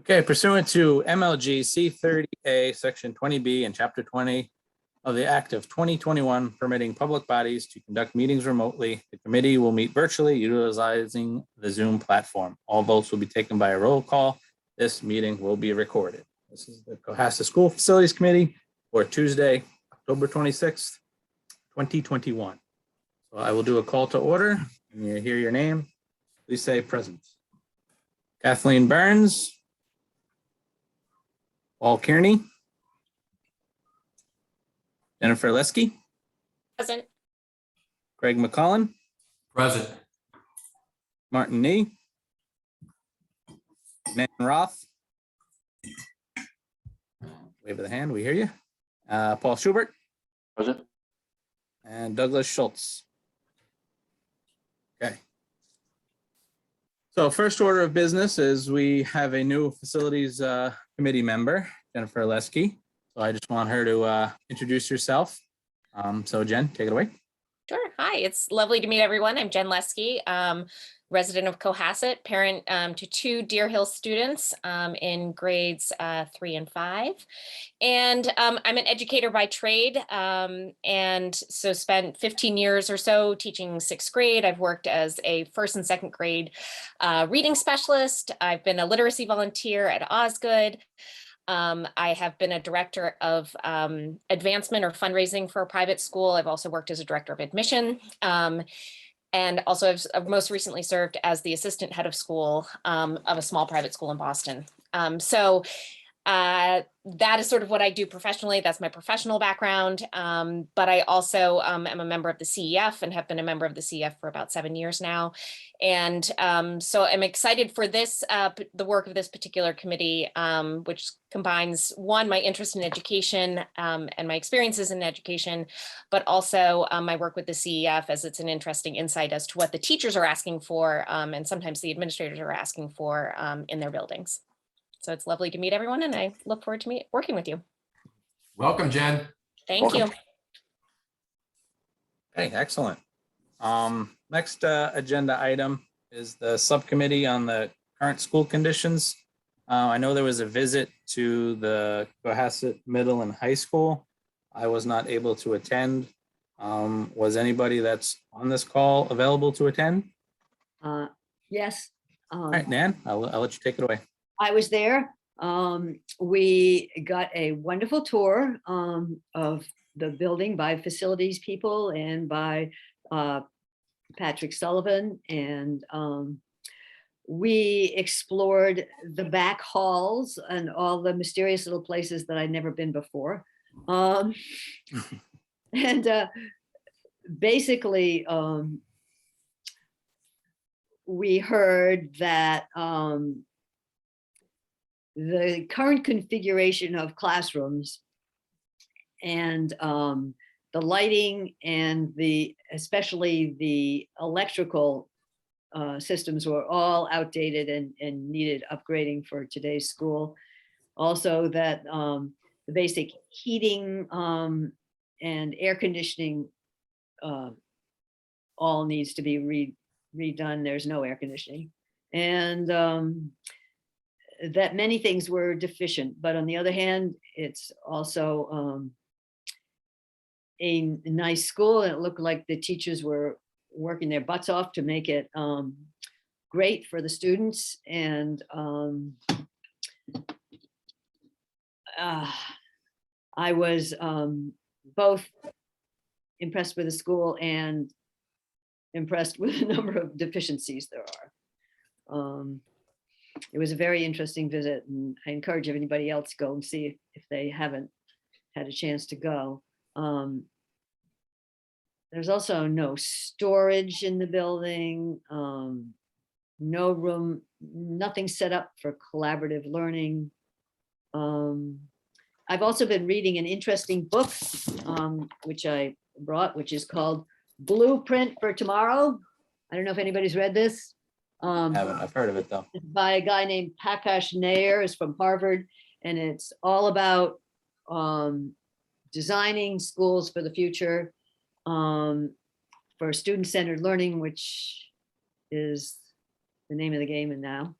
Okay, pursuant to MLG C30A, Section 20B and Chapter 20 of the Act of 2021 permitting public bodies to conduct meetings remotely, the committee will meet virtually utilizing the Zoom platform. All votes will be taken by a roll call. This meeting will be recorded. This is the Cohasset School Facilities Committee for Tuesday, October 26th, 2021. So I will do a call to order. When you hear your name, please say present. Kathleen Burns. Paul Kearney. Jennifer Lesky. Present. Greg McCollin. Present. Martin Nee. Nan Roth. Wave of the hand, we hear you. Paul Schubert. Present. And Douglas Schultz. Okay. So first order of business is we have a new facilities committee member, Jennifer Lesky. So I just want her to introduce herself. So Jen, take it away. Sure. Hi, it's lovely to meet everyone. I'm Jen Lesky, resident of Cohasset, parent to two Deer Hill students in grades 3 and 5. And I'm an educator by trade, and so spent 15 years or so teaching 6th grade. I've worked as a 1st and 2nd grade reading specialist. I've been a literacy volunteer at Osgood. I have been a director of advancement or fundraising for a private school. I've also worked as a director of admission. And also I've most recently served as the assistant head of school of a small private school in Boston. That is sort of what I do professionally. That's my professional background. But I also am a member of the CEF and have been a member of the CEF for about 7 years now. And so I'm excited for this, the work of this particular committee, which combines, one, my interest in education and my experiences in education, but also my work with the CEF, as it's an interesting insight as to what the teachers are asking for and sometimes the administrators are asking for in their buildings. So it's lovely to meet everyone, and I look forward to working with you. Welcome, Jen. Thank you. Okay, excellent. Next agenda item is the subcommittee on the current school conditions. I know there was a visit to the Cohasset Middle and High School. I was not able to attend. Was anybody that's on this call available to attend? Yes. All right, Nan, I'll let you take it away. I was there. We got a wonderful tour of the building by facilities people and by Patrick Sullivan. And we explored the back halls and all the mysterious little places that I'd never been before. Basically, we heard that the current configuration of classrooms and the lighting and especially the electrical systems were all outdated and needed upgrading for today's school. Also that the basic heating and air conditioning all needs to be redone. There's no air conditioning. And that many things were deficient, but on the other hand, it's also a nice school, and it looked like the teachers were working their butts off to make it great for the students. And I was both impressed with the school and impressed with the number of deficiencies there are. It was a very interesting visit, and I encourage anybody else to go and see if they haven't had a chance to go. There's also no storage in the building, no room, nothing set up for collaborative learning. I've also been reading an interesting book, which I brought, which is called Blueprint for Tomorrow. I don't know if anybody's read this. I've heard of it though. It's by a guy named Prakash Nair, is from Harvard, and it's all about designing schools for the future, for student-centered learning, which is the name of the game and now.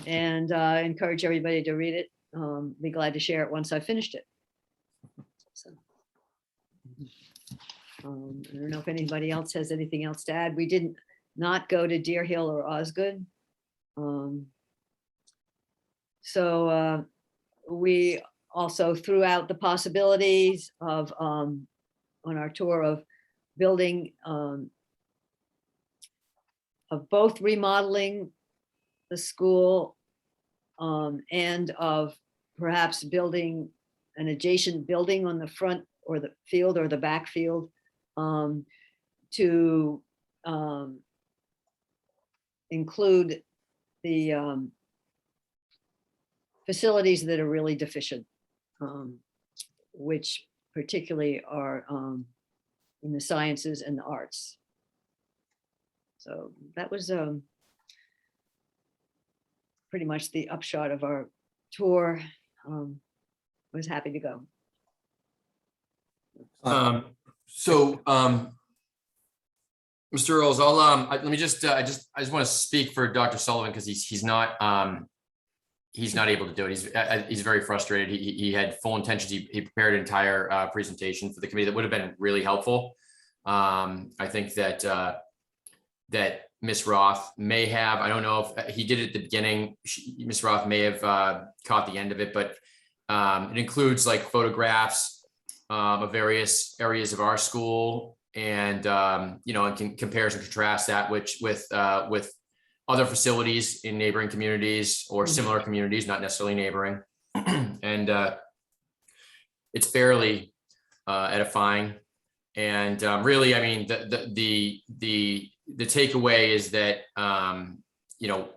and encourage everybody to read it. Be glad to share it once I finished it. So, I don't know if anybody else has anything else to add. We didn't not go to Deer Hill or Osgood. So we also threw out the possibilities of on our tour of building of both remodeling the school and of perhaps building an adjacent building on the front or the field or the back field to include the facilities that are really deficient, which particularly are in the sciences and the arts. So that was pretty much the upshot of our tour. Was happy to go. Mr. Earls, let me just, I just want to speak for Dr. Sullivan because he's not able to do it. He's very frustrated. He had full intentions. He prepared an entire presentation for the committee that would have been really helpful. I think that Ms. Roth may have, I don't know if he did it at the beginning. Ms. Roth may have caught the end of it, but it includes like photographs of various areas of our school, and and compares and contrasts that with other facilities in neighboring communities or similar communities, not necessarily neighboring, and it's fairly edifying. And really, I mean, the takeaway is that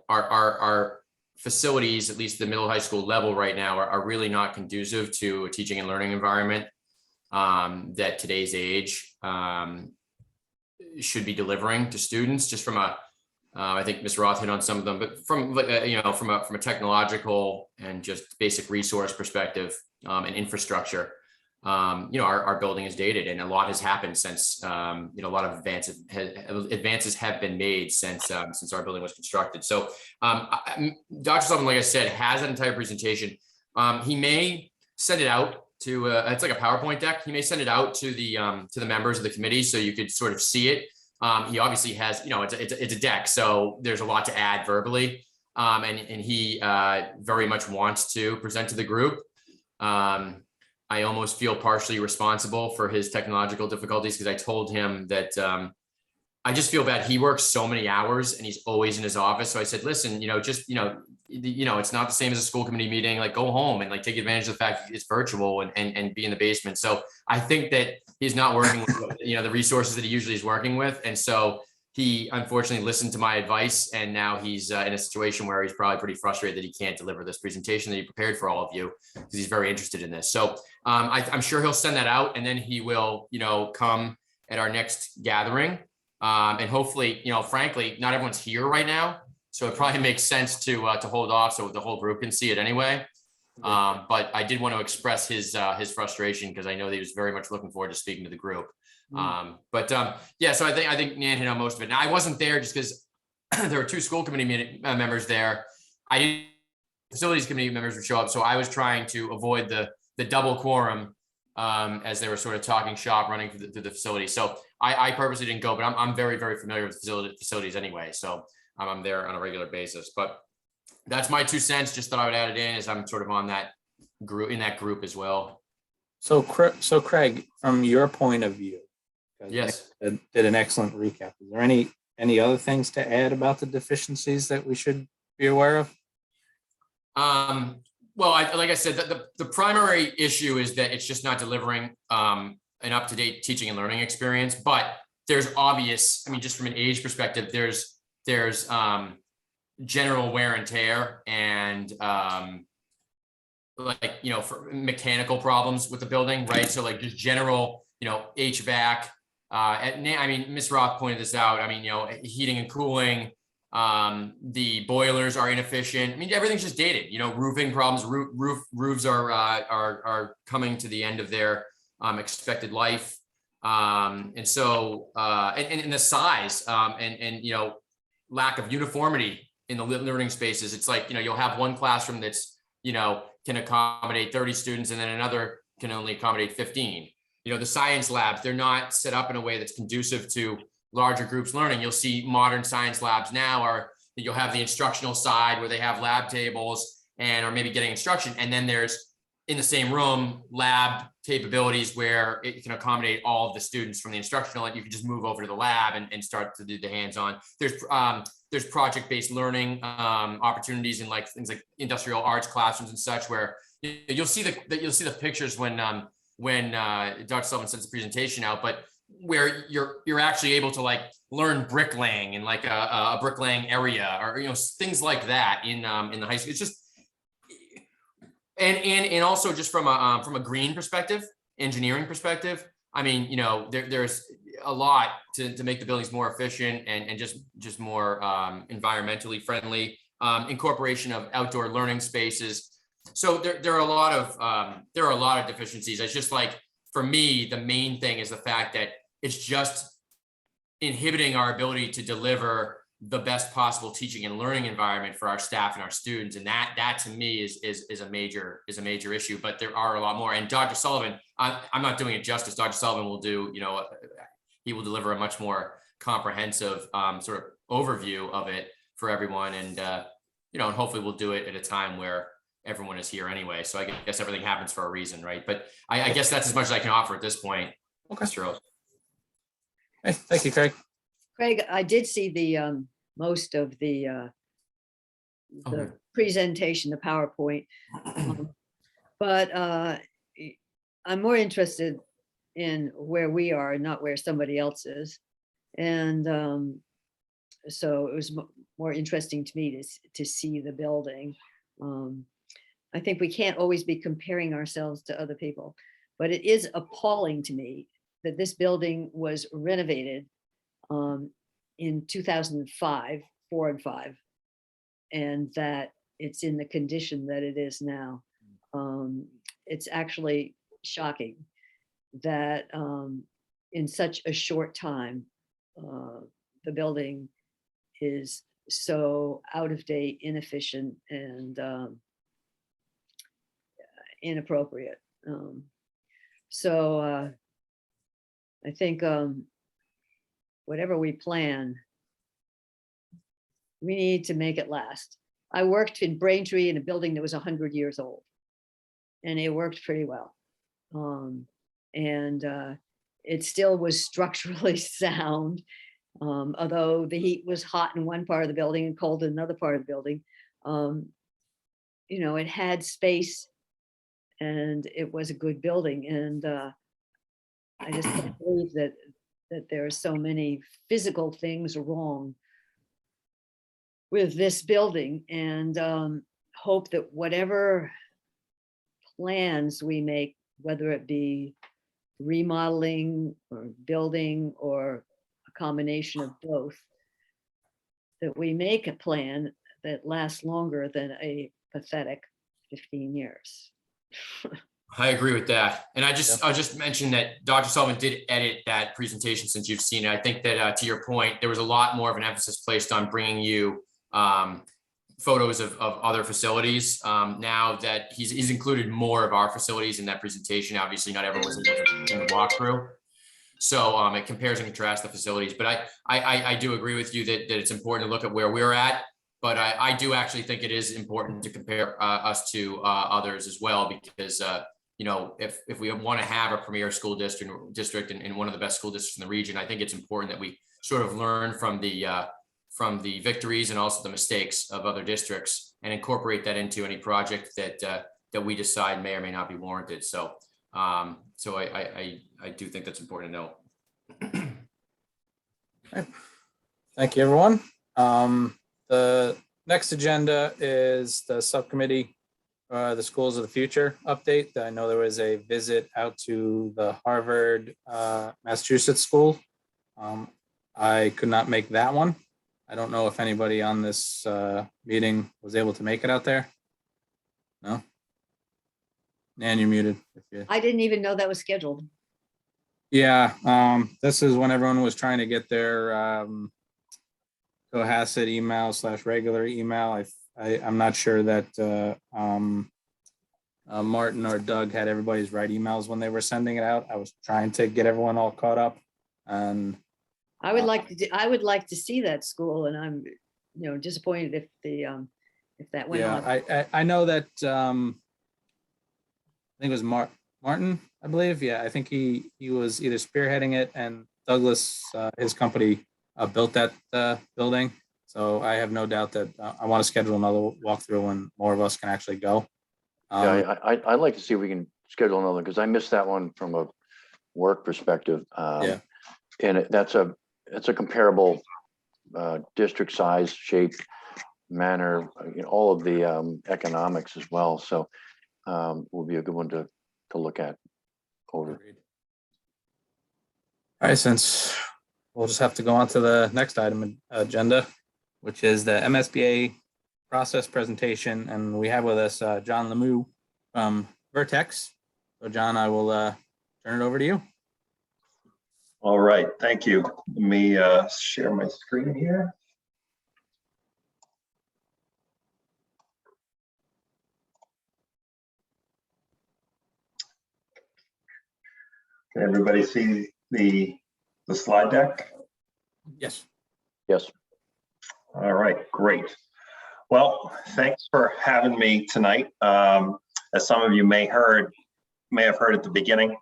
our facilities, at least the middle high school level right now, are really not conducive to a teaching and learning environment that today's age should be delivering to students. Just from a, I think Ms. Roth hit on some of them, but from from a technological and just basic resource perspective and infrastructure, our building is dated, and a lot has happened since a lot of advances have been made since our building was constructed. So Dr. Sullivan, like I said, has an entire presentation. He may send it out to it's like a PowerPoint deck. He may send it out to the members of the committee so you could sort of see it. He obviously has, it's a deck, so there's a lot to add verbally, and he very much wants to present to the group. I almost feel partially responsible for his technological difficulties because I told him that I just feel bad. He works so many hours and he's always in his office. So I said, listen, it's not the same as a school committee meeting. Like, go home and like take advantage of the fact it's virtual and be in the basement. So I think that he's not working with the resources that he usually is working with, and so he unfortunately listened to my advice, and now he's in a situation where he's probably pretty frustrated that he can't deliver this presentation that he prepared for all of you because he's very interested in this. So I'm sure he'll send that out, and then he will, come at our next gathering. And hopefully, frankly, not everyone's here right now, so it probably makes sense to hold off so the whole group can see it anyway. But I did want to express his frustration because I know that he was very much looking forward to speaking to the group. Yeah, so I think Nan hit on most of it. Now, I wasn't there just because there were two school committee members there. Facilities committee members would show up, so I was trying to avoid the double quorum as they were sort of talking shop, running through the facility. So I purposely didn't go, but I'm very, very familiar with facilities anyway. So I'm there on a regular basis. But that's my 2 cents. Just thought I would add it in as I'm sort of on that group as well. So Craig, from your point of view, yes, did an excellent recap. Is there any other things to add about the deficiencies that we should be aware of? Well, like I said, the primary issue is that it's just not delivering an up-to-date teaching and learning experience. But there's obvious, I mean, just from an age perspective, there's general wear and tear and for mechanical problems with the building, right? So like just general, HVAC. I mean, Ms. Roth pointed this out. I mean, heating and cooling. The boilers are inefficient. I mean, everything's just dated. Roofing problems. Roofs are coming to the end of their expected life. And so and the size and lack of uniformity in the learning spaces, it's like, you'll have one classroom that's, can accommodate 30 students, and then another can only accommodate 15. The science labs, they're not set up in a way that's conducive to larger groups learning. You'll see modern science labs now are, you'll have the instructional side where they have lab tables and are maybe getting instruction. And then there's, in the same room, lab capabilities where it can accommodate all of the students from the instructional, and you can just move over to the lab and start to do the hands-on. There's project-based learning opportunities in like things like industrial arts classrooms and such, where you'll see the pictures when Dr. Sullivan sends the presentation out, but where you're actually able to like learn bricklaying in like a bricklaying area, or things like that in the high school. It's just and also just from a green perspective, engineering perspective. I mean, there's a lot to make the buildings more efficient and just more environmentally friendly. Incorporation of outdoor learning spaces. So there are a lot of deficiencies. It's just like, for me, the main thing is the fact that it's just inhibiting our ability to deliver the best possible teaching and learning environment for our staff and our students. And that to me is a major issue, but there are a lot more. And Dr. Sullivan, I'm not doing it justice. Dr. Sullivan will do, he will deliver a much more comprehensive sort of overview of it for everyone. And, and hopefully we'll do it at a time where everyone is here anyway. So I guess everything happens for a reason, right? But I guess that's as much as I can offer at this point. Okay. Mr. Earls. Hey, thank you, Craig. Craig, I did see the most of the Okay. presentation, the PowerPoint, but I'm more interested in where we are, not where somebody else is, and so it was more interesting to me to see the building. I think we can't always be comparing ourselves to other people, but it is appalling to me that this building was renovated in 2005, 4 and 5, and that it's in the condition that it is now. It's actually shocking that in such a short time, the building is so out of date, inefficient, and inappropriate. So I think whatever we plan, we need to make it last. I worked in Braintree in a building that was 100 years old, and it worked pretty well. And it still was structurally sound, although the heat was hot in one part of the building and cold in another part of the building. It had space, and it was a good building. And I just can't believe that there are so many physical things wrong with this building, and hope that whatever plans we make, whether it be remodeling or building or a combination of both, that we make a plan that lasts longer than a pathetic 15 years. I agree with that. And I'll just mention that Dr. Sullivan did edit that presentation since you've seen it. I think that to your point, there was a lot more of an emphasis placed on bringing you photos of other facilities. Now that he's included more of our facilities in that presentation, obviously not everyone was in the walkthrough. So it compares and contrasts the facilities. But I do agree with you that it's important to look at where we're at. But I do actually think it is important to compare us to others as well, because if we want to have a premier school district and one of the best school districts in the region, I think it's important that we sort of learn from the victories and also the mistakes of other districts and incorporate that into any project that we decide may or may not be warranted. So I do think that's important to know. Okay. Thank you, everyone. The next agenda is the subcommittee, the Schools of the Future update. I know there was a visit out to the Harvard, Massachusetts school. I could not make that one. I don't know if anybody on this meeting was able to make it out there. No? Nan, you're muted. I didn't even know that was scheduled. Yeah, this is when everyone was trying to get their Cohasset email / regular email. I'm not sure that Martin or Doug had everybody's right emails when they were sending it out. I was trying to get everyone all caught up, and I would like to see that school, and I'm, disappointed if that went on. I know that I think it was Martin, I believe. Yeah, I think he was either spearheading it, and Douglas, his company, built that building. So I have no doubt that I want to schedule another walkthrough when more of us can actually go. Yeah, I'd like to see if we can schedule another, because I missed that one from a work perspective. Yeah. And that's a comparable district size, shape, manner, all of the economics as well. So will be a good one to look at over. All right, since we'll just have to go on to the next item agenda, which is the MSBA process presentation, and we have with us John Lemieux from Vertex. So John, I will turn it over to you. All right, thank you. Let me share my screen here. Can everybody see the slide deck? Yes. Yes. All right, great. Well, thanks for having me tonight. As some of you may have heard at the beginning,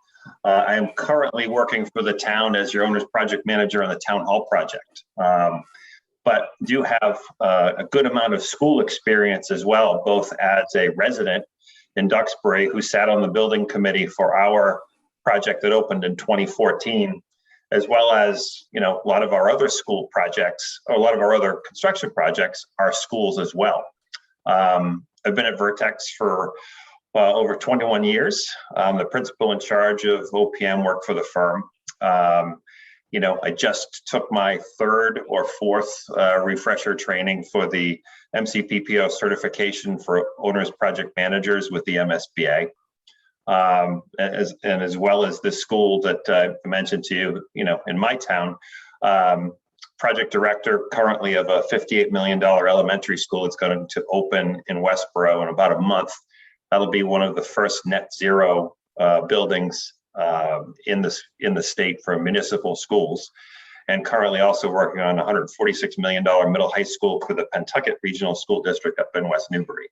I am currently working for the town as your owner's project manager on the town hall project, but do have a good amount of school experience as well, both as a resident in Duxbury who sat on the building committee for our project that opened in 2014, as well as, a lot of our other school projects, or a lot of our other construction projects are schools as well. I've been at Vertex for over 21 years. I'm the principal in charge of OPM work for the firm. I just took my third or fourth refresher training for the MCPPO certification for owners project managers with the MSBA. As well as the school that I mentioned to you, in my town, project director currently of a $58 million elementary school that's going to open in Westboro in about a month. That'll be one of the first net zero buildings in the state for municipal schools, and currently also working on a $146 million middle high school for the Pentucket Regional School District up in West Newbury.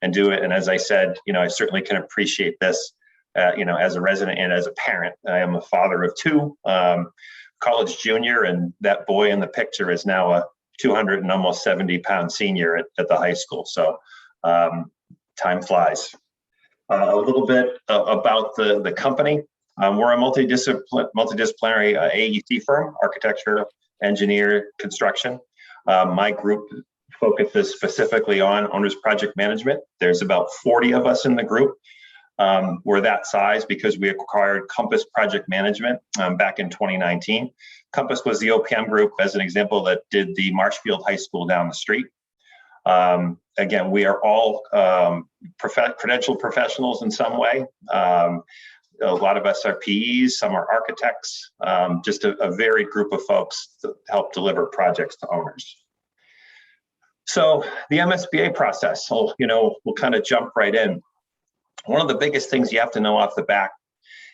And as I said, I certainly can appreciate this, as a resident and as a parent. I am a father of two, college junior, and that boy in the picture is now a 200 and almost 70-pound senior at the high school. So time flies. A little bit about the company. We're a multidisciplinary AEC firm, architecture, engineer, construction. My group focuses specifically on owner's project management. There's about 40 of us in the group. We're that size because we acquired Compass Project Management back in 2019. Compass was the OPM group, as an example, that did the Marshfield High School down the street. Again, we are all credentialed professionals in some way. A lot of us are PEs, some are architects, just a varied group of folks to help deliver projects to owners. So the MSBA process, we'll kind of jump right in. One of the biggest things you have to know off the bat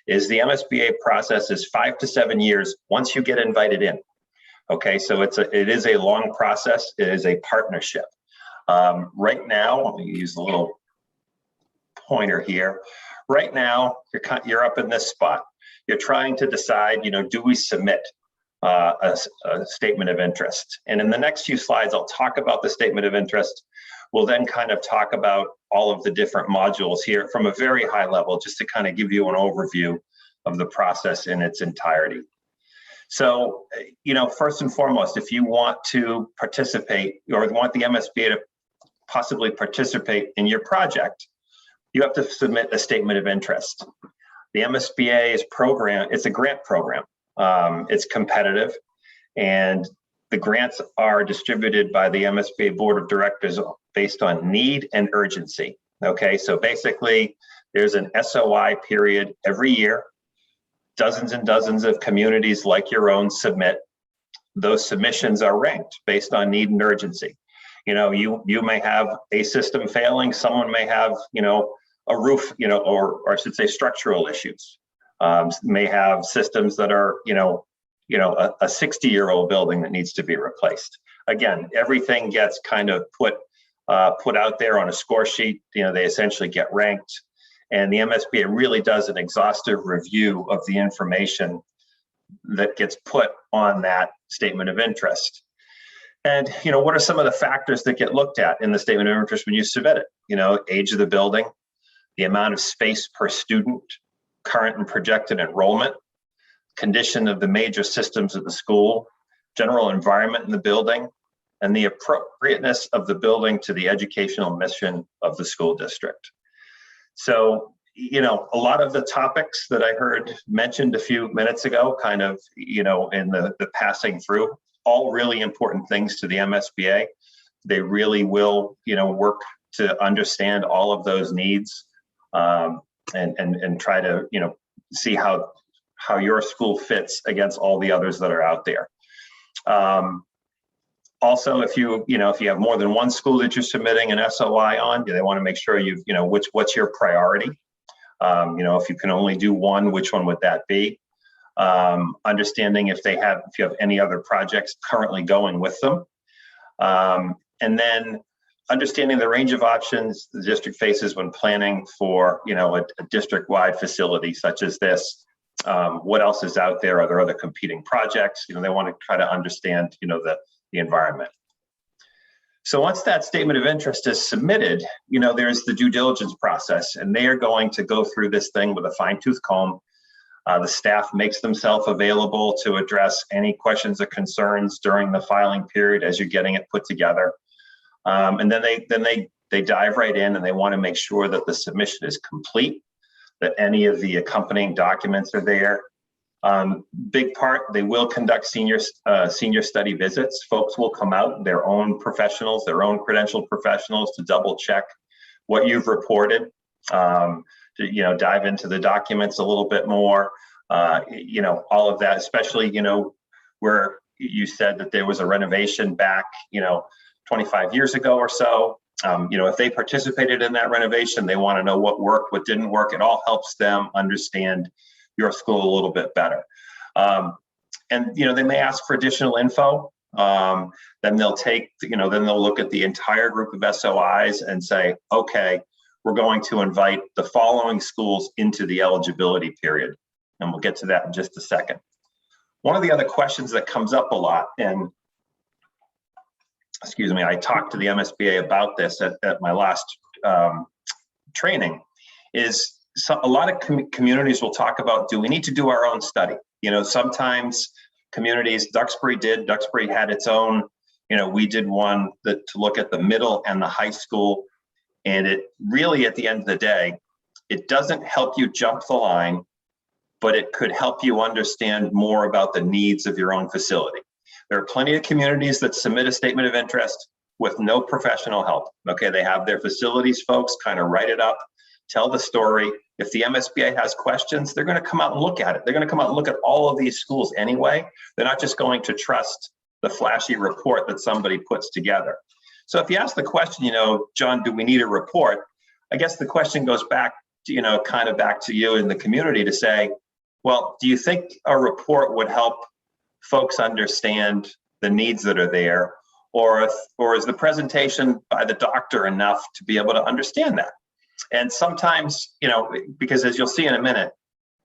is the MSBA process is 5 to 7 years once you get invited in. Okay, so it is a long process. It is a partnership. Right now, let me use a little pointer here. Right now, you're up in this spot. You're trying to decide, do we submit a statement of interest? And in the next few slides, I'll talk about the statement of interest. We'll then kind of talk about all of the different modules here from a very high level, just to kind of give you an overview of the process in its entirety. So, first and foremost, if you want to participate or want the MSBA to possibly participate in your project, you have to submit a statement of interest. The MSBA's program, it's a grant program. It's competitive, and the grants are distributed by the MSBA Board of Directors based on need and urgency. Okay, so basically there's an SOI period every year. Dozens and dozens of communities like your own submit. those submissions are ranked based on need and urgency. You may have a system failing, someone may have, a roof, or I should say structural issues. May have systems that are, a 60-year-old building that needs to be replaced. Again, everything gets kind of put out there on a score sheet. They essentially get ranked, and the MSBA really does an exhaustive review of the information that gets put on that statement of interest. And, what are some of the factors that get looked at in the statement of interest when you submit it? Age of the building, the amount of space per student, current and projected enrollment, condition of the major systems of the school, general environment in the building, and the appropriateness of the building to the educational mission of the school district. So, a lot of the topics that I heard mentioned a few minutes ago, kind of, in the passing through, all really important things to the MSBA. They really will, work to understand all of those needs, and try to, see how your school fits against all the others that are out there. Also, if you have more than one school that you're submitting an SOI on, they want to make sure what's your priority. If you can only do one, which one would that be? Understanding if you have any other projects currently going with them. And then understanding the range of options the district faces when planning for, a district-wide facility such as this. What else is out there? Are there other competing projects? They want to try to understand, the environment. So once that statement of interest is submitted, there's the due diligence process, and they are going to go through this thing with a fine-tooth comb. The staff makes themselves available to address any questions or concerns during the filing period as you're getting it put together. And then they dive right in, and they want to make sure that the submission is complete, that any of the accompanying documents are there. Big part, they will conduct senior study visits. Folks will come out, their own professionals, their own credentialed professionals, to double check what you've reported, to dive into the documents a little bit more, all of that, especially, where you said that there was a renovation back, 25 years ago or so. If they participated in that renovation, they want to know what worked, what didn't work. It all helps them understand your school a little bit better. And they may ask for additional info. Then they'll look at the entire group of SOIs and say, okay, we're going to invite the following schools into the eligibility period. And we'll get to that in just a second. One of the other questions that comes up a lot, and I talked to the MSBA about this at my last training, is a lot of communities will talk about, do we need to do our own study? Sometimes communities, Duxbury had its own, we did one to look at the middle and the high school. And it really, at the end of the day, it doesn't help you jump the line, but it could help you understand more about the needs of your own facility. There are plenty of communities that submit a statement of interest with no professional help. Okay, they have their facilities folks kind of write it up, tell the story. If the MSBA has questions, they're going to come out and look at it. They're going to come out and look at all of these schools anyway. They're not just going to trust the flashy report that somebody puts together. So if you ask the question, John, do we need a report? I guess the question goes back to, kind of back to you in the community to say, well, do you think a report would help folks understand the needs that are there? Or is the presentation by the doctor enough to be able to understand that? And sometimes, because as you'll see in a minute,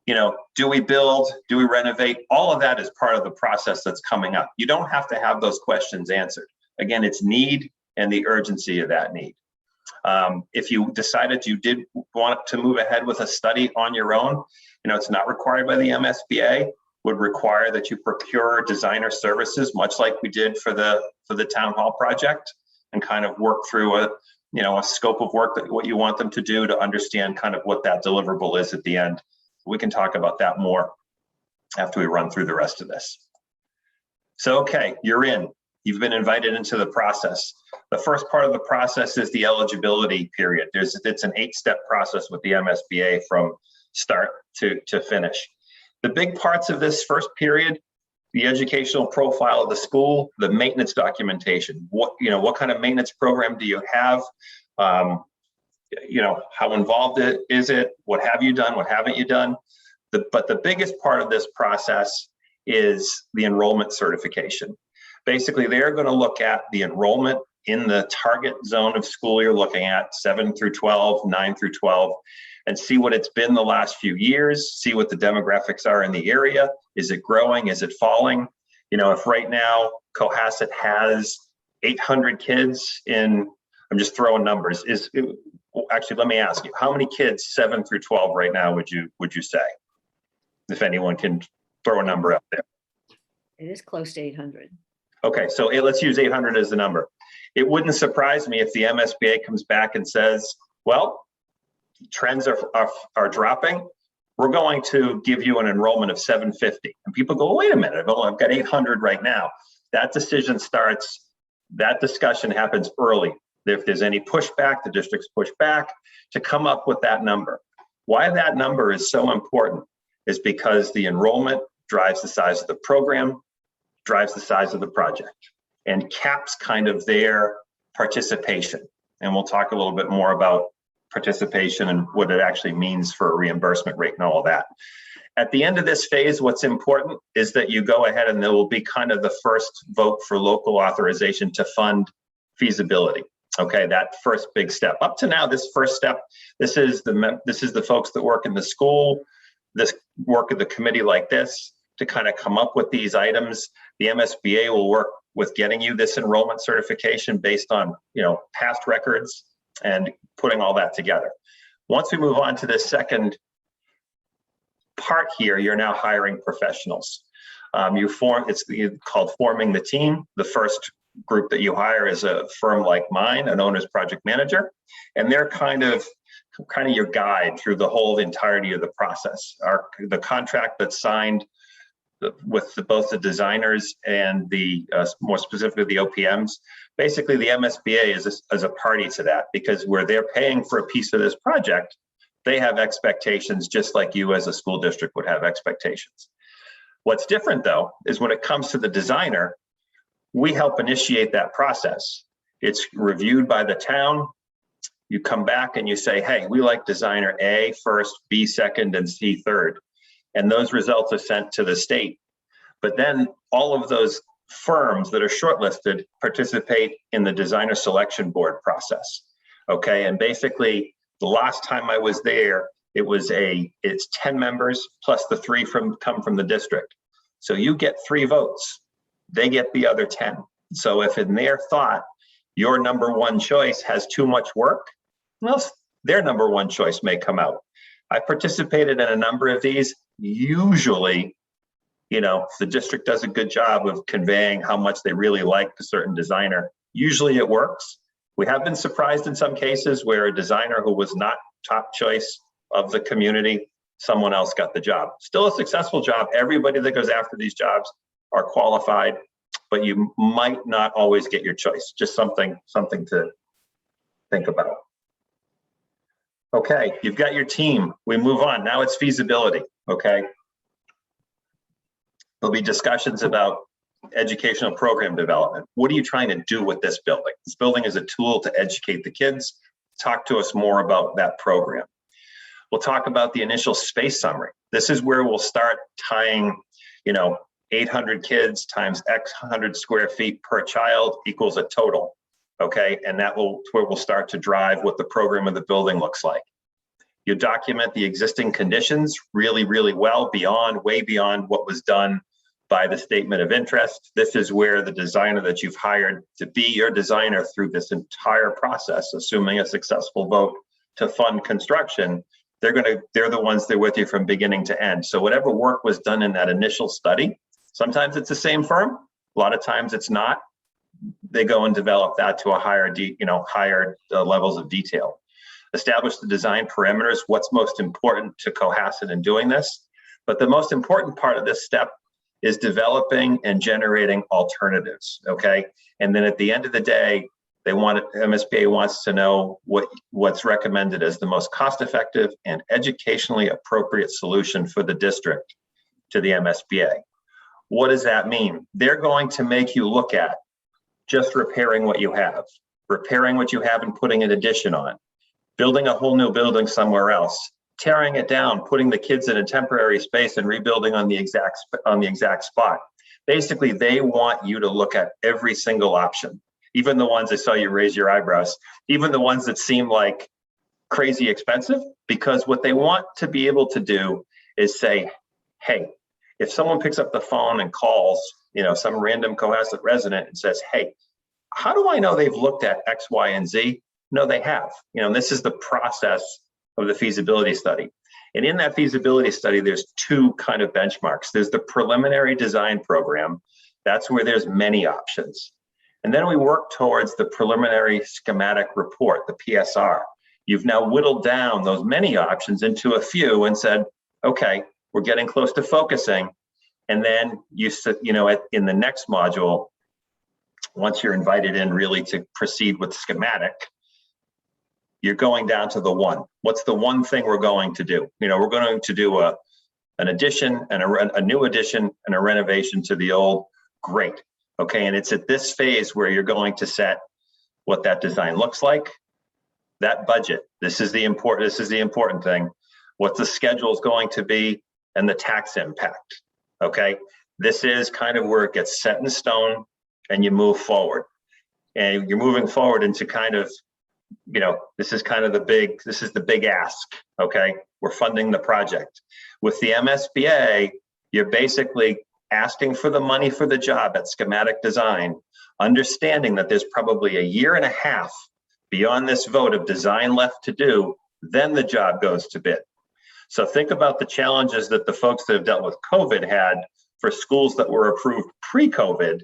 do we build, do we renovate? All of that is part of the process that's coming up. You don't have to have those questions answered. Again, it's need and the urgency of that need. If you decided you did want to move ahead with a study on your own, it's not required by the MSBA, would require that you procure designer services, much like we did for the town hall project, and kind of work through a scope of work that what you want them to do to understand kind of what that deliverable is at the end. We can talk about that more after we run through the rest of this. So, okay, you're in. You've been invited into the process. The first part of the process is the eligibility period. It's an 8-step process with the MSBA from start to finish. The big parts of this first period the educational profile of the school, the maintenance documentation. What kind of maintenance program do you have? How involved is it? What have you done? What haven't you done? But the biggest part of this process is the enrollment certification. Basically, they're going to look at the enrollment in the target zone of school you're looking at, 7 through 12, 9 through 12, and see what it's been the last few years, see what the demographics are in the area. Is it growing? Is it falling? If right now Cohasset has 800 kids in, I'm just throwing numbers, actually, let me ask you, how many kids 7 through 12 right now would you say? If anyone can throw a number up there. It is close to 800. Okay, so let's use 800 as the number. It wouldn't surprise me if the MSBA comes back and says, well, trends are dropping. We're going to give you an enrollment of 750. And people go, wait a minute, I've got 800 right now. That decision starts, that discussion happens early. If there's any pushback, the districts push back to come up with that number. Why that number is so important is because the enrollment drives the size of the program, drives the size of the project, and caps kind of their participation. And we'll talk a little bit more about participation and what it actually means for a reimbursement rate and all of that. At the end of this phase, what's important is that you go ahead and there will be kind of the first vote for local authorization to fund feasibility. Okay, that first big step. Up to now, this first step, this is the folks that work in the school, this work of the committee like this to kind of come up with these items. The MSBA will work with getting you this enrollment certification based on past records and putting all that together. Once we move on to this second part here, you're now hiring professionals. It's called forming the team. The first group that you hire is a firm like mine, an owner's project manager, and they're kind of your guide through the whole entirety of the process. The contract that's signed with both the designers and the more specifically the OPMs, basically the MSBA is a party to that, because where they're paying for a piece of this project, they have expectations just like you as a school district would have expectations. What's different though is when it comes to the designer, we help initiate that process. It's reviewed by the town. You come back and you say, hey, we like designer A first, B second, and C third. And those results are sent to the state. But then all of those firms that are shortlisted participate in the designer selection board process. Okay, and basically the last time I was there, it's 10 members plus the 3 come from the district. So you get 3 votes, they get the other 10. So if in their thought, your number one choice has too much work, well, their number one choice may come out. I participated in a number of these. Usually, if the district does a good job of conveying how much they really like a certain designer, usually it works. We have been surprised in some cases where a designer who was not top choice of the community, someone else got the job. Still a successful job. Everybody that goes after these jobs are qualified, but you might not always get your choice. Just something to think about. Okay, you've got your team. We move on. Now it's feasibility, okay? There'll be discussions about educational program development. What are you trying to do with this building? This building is a tool to educate the kids. Talk to us more about that program. We'll talk about the initial space summary. This is where we'll start tying, 800 kids times X 100 square feet per child equals a total. Okay, and where we'll start to drive what the program of the building looks like. You document the existing conditions really, really well, way beyond what was done by the statement of interest. This is where the designer that you've hired to be your designer through this entire process, assuming a successful vote to fund construction, they're the ones that are with you from beginning to end. So whatever work was done in that initial study, sometimes it's the same firm, a lot of times it's not. They go and develop that to a higher levels of detail. Establish the design parameters, what's most important to Cohasset in doing this. But the most important part of this step is developing and generating alternatives, okay? And then at the end of the day, MSBA wants to know what's recommended as the most cost-effective and educationally appropriate solution for the district to the MSBA. What does that mean? They're going to make you look at just repairing what you have and putting an addition on, building a whole new building somewhere else, tearing it down, putting the kids in a temporary space and rebuilding on the exact spot. Basically, they want you to look at every single option, even the ones I saw you raise your eyebrows, even the ones that seem like crazy expensive, because what they want to be able to do is say, hey, if someone picks up the phone and calls, some random Cohasset resident and says, hey, how do I know they've looked at X, Y, and Z? No, they have. This is the process of the feasibility study. And in that feasibility study, there's two kind of benchmarks. There's the preliminary design program. That's where there's many options. And then we work towards the preliminary schematic report, the PSR. You've now whittled down those many options into a few and said, okay, we're getting close to focusing. And then in the next module, once you're invited in really to proceed with schematic, you're going down to the one. What's the one thing we're going to do? We're going to do an addition and a new addition and a renovation to the old. Great. Okay, and it's at this phase where you're going to set what that design looks like, that budget. This is the important thing. What the schedule is going to be and the tax impact. Okay, this is kind of where it gets set in stone and you move forward. And you're moving forward into kind of, this is the big ask. Okay, we're funding the project. With the MSBA, you're basically asking for the money for the job at schematic design, understanding that there's probably a year and a half beyond this vote of design left to do, then the job goes to bid. So think about the challenges that the folks that have dealt with COVID had for schools that were approved pre-COVID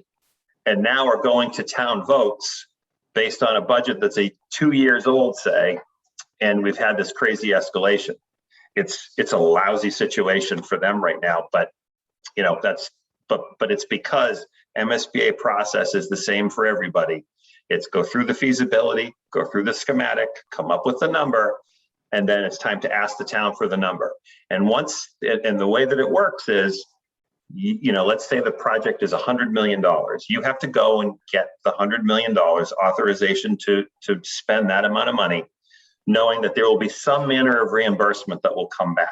and now are going to town votes based on a budget that's 2 years old, say, and we've had this crazy escalation. It's a lousy situation for them right now, but but it's because MSBA process is the same for everybody. It's go through the feasibility, go through the schematic, come up with the number, and then it's time to ask the town for the number. And the way that it works is, let's say the project is $100 million. You have to go and get the $100 million authorization to spend that amount of money, knowing that there will be some manner of reimbursement that will come back.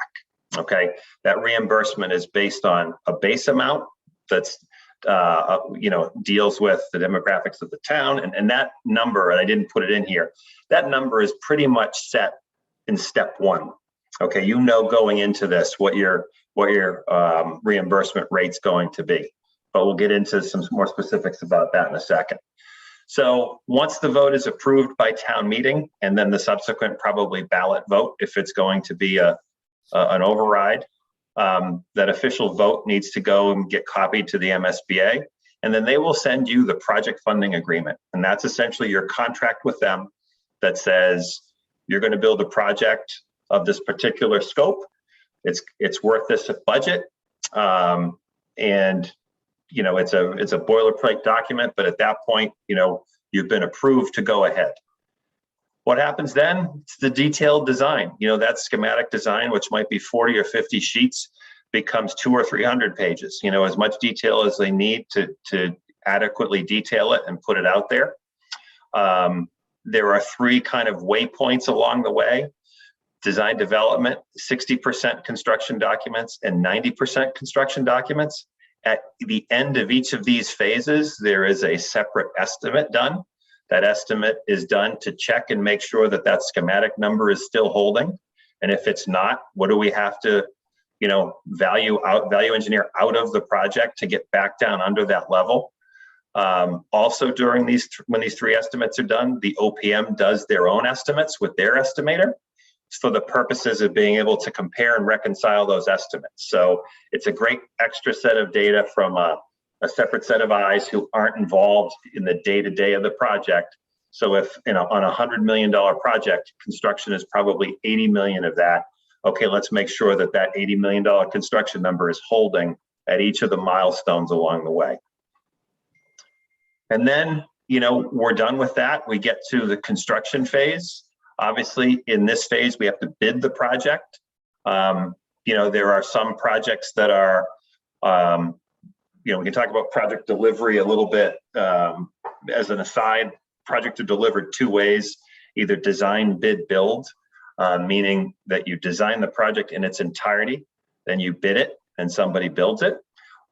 Okay, that reimbursement is based on a base amount that's deals with the demographics of the town, and that number, and I didn't put it in here, that number is pretty much set in step one. Okay, going into this what your reimbursement rate's going to be, but we'll get into some more specifics about that in a second. So once the vote is approved by town meeting, and then the subsequent probably ballot vote, if it's going to be an override, that official vote needs to go and get copied to the MSBA, and then they will send you the project funding agreement. And that's essentially your contract with them that says you're going to build a project of this particular scope. It's worth this budget. And it's a boilerplate document, but at that point, you've been approved to go ahead. What happens then? It's the detailed design. That schematic design, which might be 40 or 50 sheets, becomes 200 or 300 pages. As much detail as they need to adequately detail it and put it out there. There are 3 kind of waypoints along the way. Design development, 60% construction documents and 90% construction documents. At the end of each of these phases, there is a separate estimate done. That estimate is done to check and make sure that that schematic number is still holding. And if it's not, what do we have to, value engineer out of the project to get back down under that level? Also, when these 3 estimates are done, the OPM does their own estimates with their estimator for the purposes of being able to compare and reconcile those estimates. So it's a great extra set of data from a separate set of eyes who aren't involved in the day-to-day of the project. So if on a $100 million project, construction is probably 80 million of that. Okay, let's make sure that that $80 million construction number is holding at each of the milestones along the way. And then, we're done with that. We get to the construction phase. Obviously, in this phase, we have to bid the project. There are some projects that are we can talk about project delivery a little bit. As an aside, projects are delivered two ways: either design, bid, build, meaning that you design the project in its entirety, then you bid it and somebody builds it,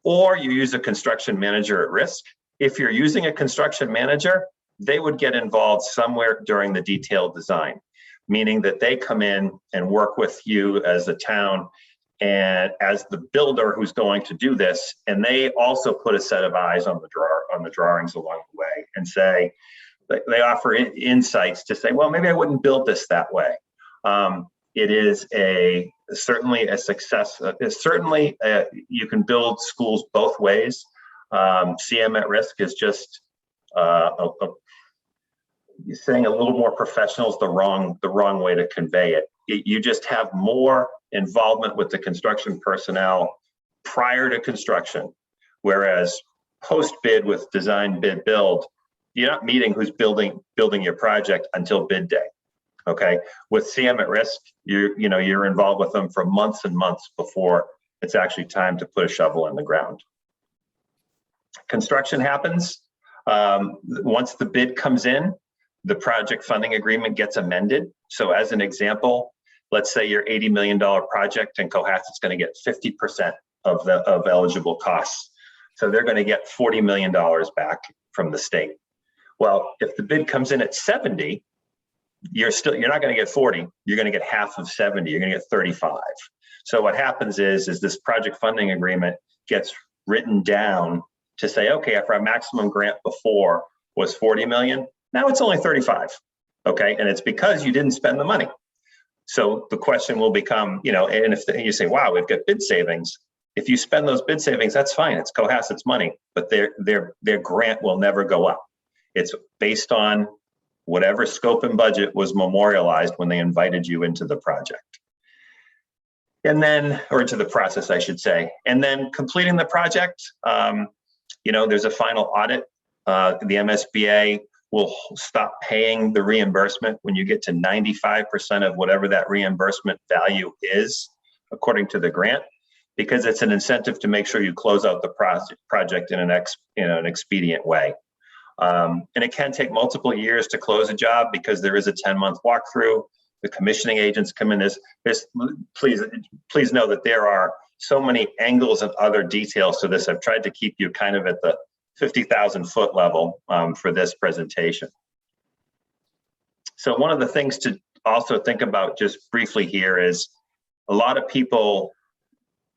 or you use a construction manager at risk. If you're using a construction manager, they would get involved somewhere during the detailed design, meaning that they come in and work with you as the town and as the builder who's going to do this, and they also put a set of eyes on the drawings along the way and say, they offer insights to say, well, maybe I wouldn't build this that way. It is certainly a success. Certainly, you can build schools both ways. CM at risk is just saying a little more professional is the wrong way to convey it. You just have more involvement with the construction personnel prior to construction, whereas post bid with design, bid, build, you're not meeting who's building your project until bid day. Okay, with CM at risk, you're involved with them for months and months before it's actually time to put a shovel in the ground. Construction happens. Once the bid comes in, the project funding agreement gets amended. So as an example, let's say your $80 million project and Cohasset's going to get 50% of eligible costs. So they're going to get $40 million back from the state. Well, if the bid comes in at 70, you're not going to get 40. You're going to get half of 70. You're going to get 35. So what happens is this project funding agreement gets written down to say, okay, if our maximum grant before was 40 million, now it's only 35. Okay, and it's because you didn't spend the money. So the question will become, and if you say, wow, we've got bid savings. If you spend those bid savings, that's fine. It's Cohasset's money, but their grant will never go up. It's based on whatever scope and budget was memorialized when they invited you into the project. And then, or into the process, I should say. And then completing the project, there's a final audit. The MSBA will stop paying the reimbursement when you get to 95% of whatever that reimbursement value is, according to the grant, because it's an incentive to make sure you close out the project in an expedient way. And it can take multiple years to close a job because there is a 10-month walkthrough. The commissioning agents come in. Please know that there are so many angles and other details to this. I've tried to keep you kind of at the 50,000 foot level for this presentation. So one of the things to also think about just briefly here is a lot of people,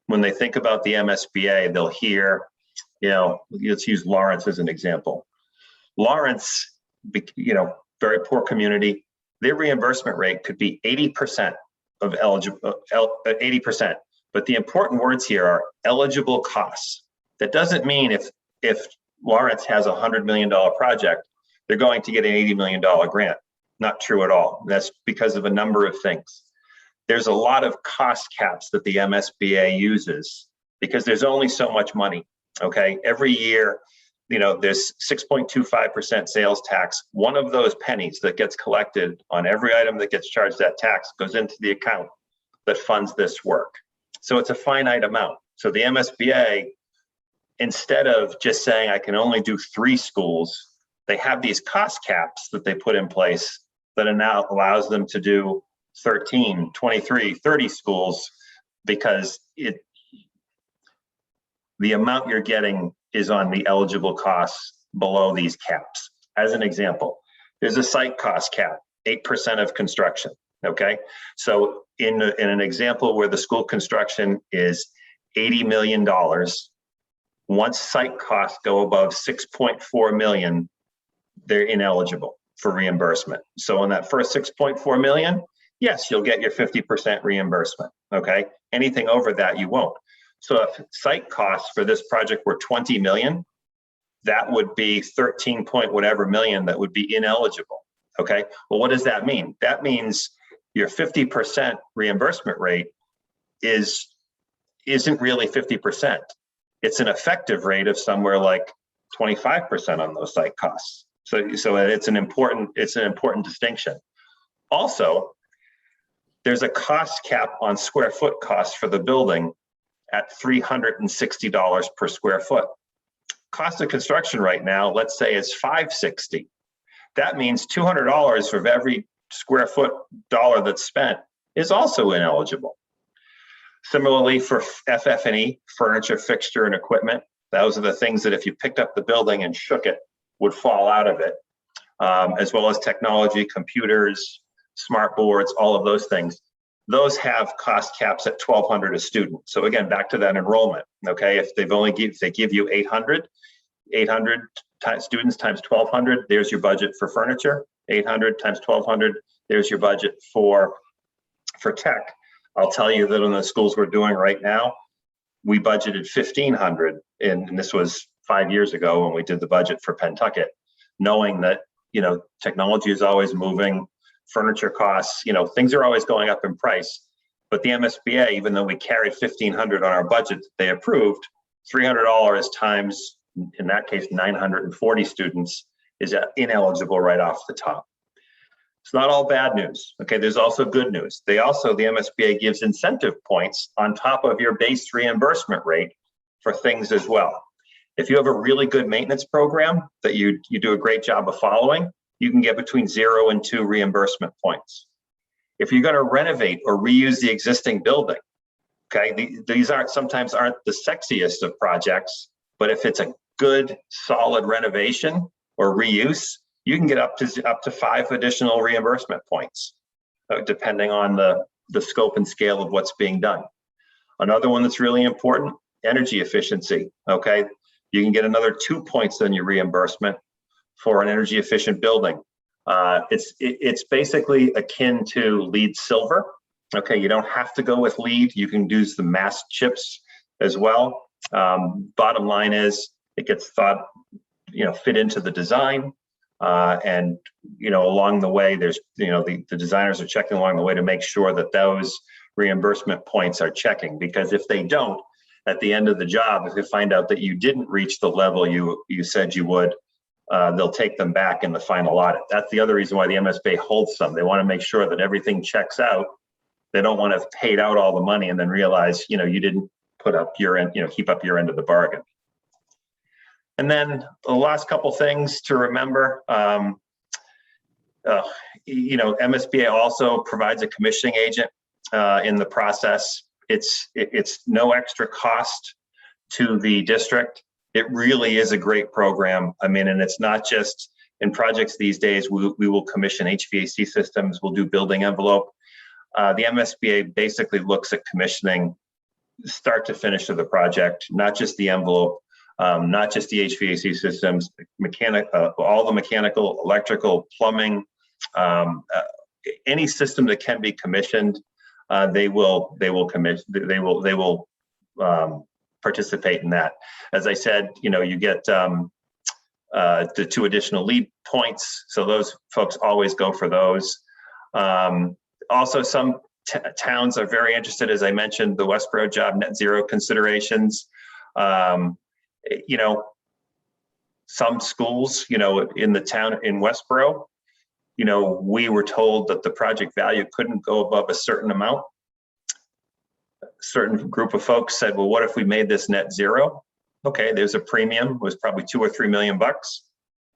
when they think about the MSBA, they'll hear, let's use Lawrence as an example. Lawrence, very poor community, their reimbursement rate could be 80% of eligible, 80%. But the important words here are eligible costs. That doesn't mean if Lawrence has a $100 million project, they're going to get an $80 million grant. Not true at all. That's because of a number of things. There's a lot of cost caps that the MSBA uses because there's only so much money. Okay, every year, there's 6.25% sales tax. One of those pennies that gets collected on every item that gets charged that tax goes into the account that funds this work. So it's a finite amount. So the MSBA, instead of just saying I can only do 3 schools, they have these cost caps that they put in place that now allows them to do 13, 23, 30 schools because the amount you're getting is on the eligible costs below these caps. As an example, there's a site cost cap, 8% of construction, okay? So in an example where the school construction is $80 million, once site costs go above 6.4 million, they're ineligible for reimbursement. So on that first 6.4 million, yes, you'll get your 50% reimbursement, okay? Anything over that, you won't. So if site costs for this project were 20 million, that would be 13 point whatever million that would be ineligible, okay? Well, what does that mean? That means your 50% reimbursement rate isn't really 50%. It's an effective rate of somewhere like 25% on those site costs. So it's an important distinction. Also, there's a cost cap on square foot costs for the building at $360 per square foot. cost of construction right now, let's say is $560. That means $200 for every square foot dollar that's spent is also ineligible. Similarly for FF&E, furniture, fixture, and equipment, those are the things that if you picked up the building and shook it would fall out of it, as well as technology, computers, smart boards, all of those things. Those have cost caps at $1,200 a student. So again, back to that enrollment, okay? If they give you 800 students times 1,200, there's your budget for furniture. 800 times 1,200, there's your budget for tech. I'll tell you that in the schools we're doing right now, we budgeted 1,500, and this was 5 years ago when we did the budget for Pentucket, knowing that, you know, technology is always moving, furniture costs, you know, things are always going up in price. But the MSBA, even though we carried 1,500 on our budget that they approved, $300 times, in that case, 940 students is ineligible right off the top. It's not all bad news. Okay, there's also good news. The MSBA gives incentive points on top of your base reimbursement rate for things as well. If you have a really good maintenance program that you do a great job of following, you can get between 0 and 2 reimbursement points. If you're going to renovate or reuse the existing building, okay, these sometimes aren't the sexiest of projects, but if it's a good, solid renovation or reuse, you can get up to 5 additional reimbursement points, depending on the scope and scale of what's being done. Another one that's really important, energy efficiency, okay? You can get another 2 points on your reimbursement for an energy efficient building. It's basically akin to LEED Silver. Okay, you don't have to go with LEED. You can use the mass chips as well. Bottom line is it gets fit into the design. And, you know, along the way, there's, you know, the designers are checking along the way to make sure that those reimbursement points are checking, because if they don't, at the end of the job, if they find out that you didn't reach the level you said you would, they'll take them back in the final audit. That's the other reason why the MSBA holds them. They want to make sure that everything checks out. They don't want to have paid out all the money and then realize, you know, you didn't put up your end, you know, keep up your end of the bargain. And then the last couple things to remember, you know, MSBA also provides a commissioning agent in the process. It's no extra cost to the district. It really is a great program. I mean, and it's not just in projects these days, we will commission HVAC systems, we'll do building envelope. The MSBA basically looks at commissioning start to finish of the project, not just the envelope, not just the HVAC systems, all the mechanical, electrical, plumbing, any system that can be commissioned, they will participate in that. As I said, you know, you get the 2 additional lead points, so those folks always go for those. Also, some towns are very interested, as I mentioned, the Westboro job net zero considerations. You know, some schools, you know, in the town in Westboro, you know, we were told that the project value couldn't go above a certain amount. A certain group of folks said, well, what if we made this net zero? Okay, there's a premium, it was probably $2 or $3 million bucks.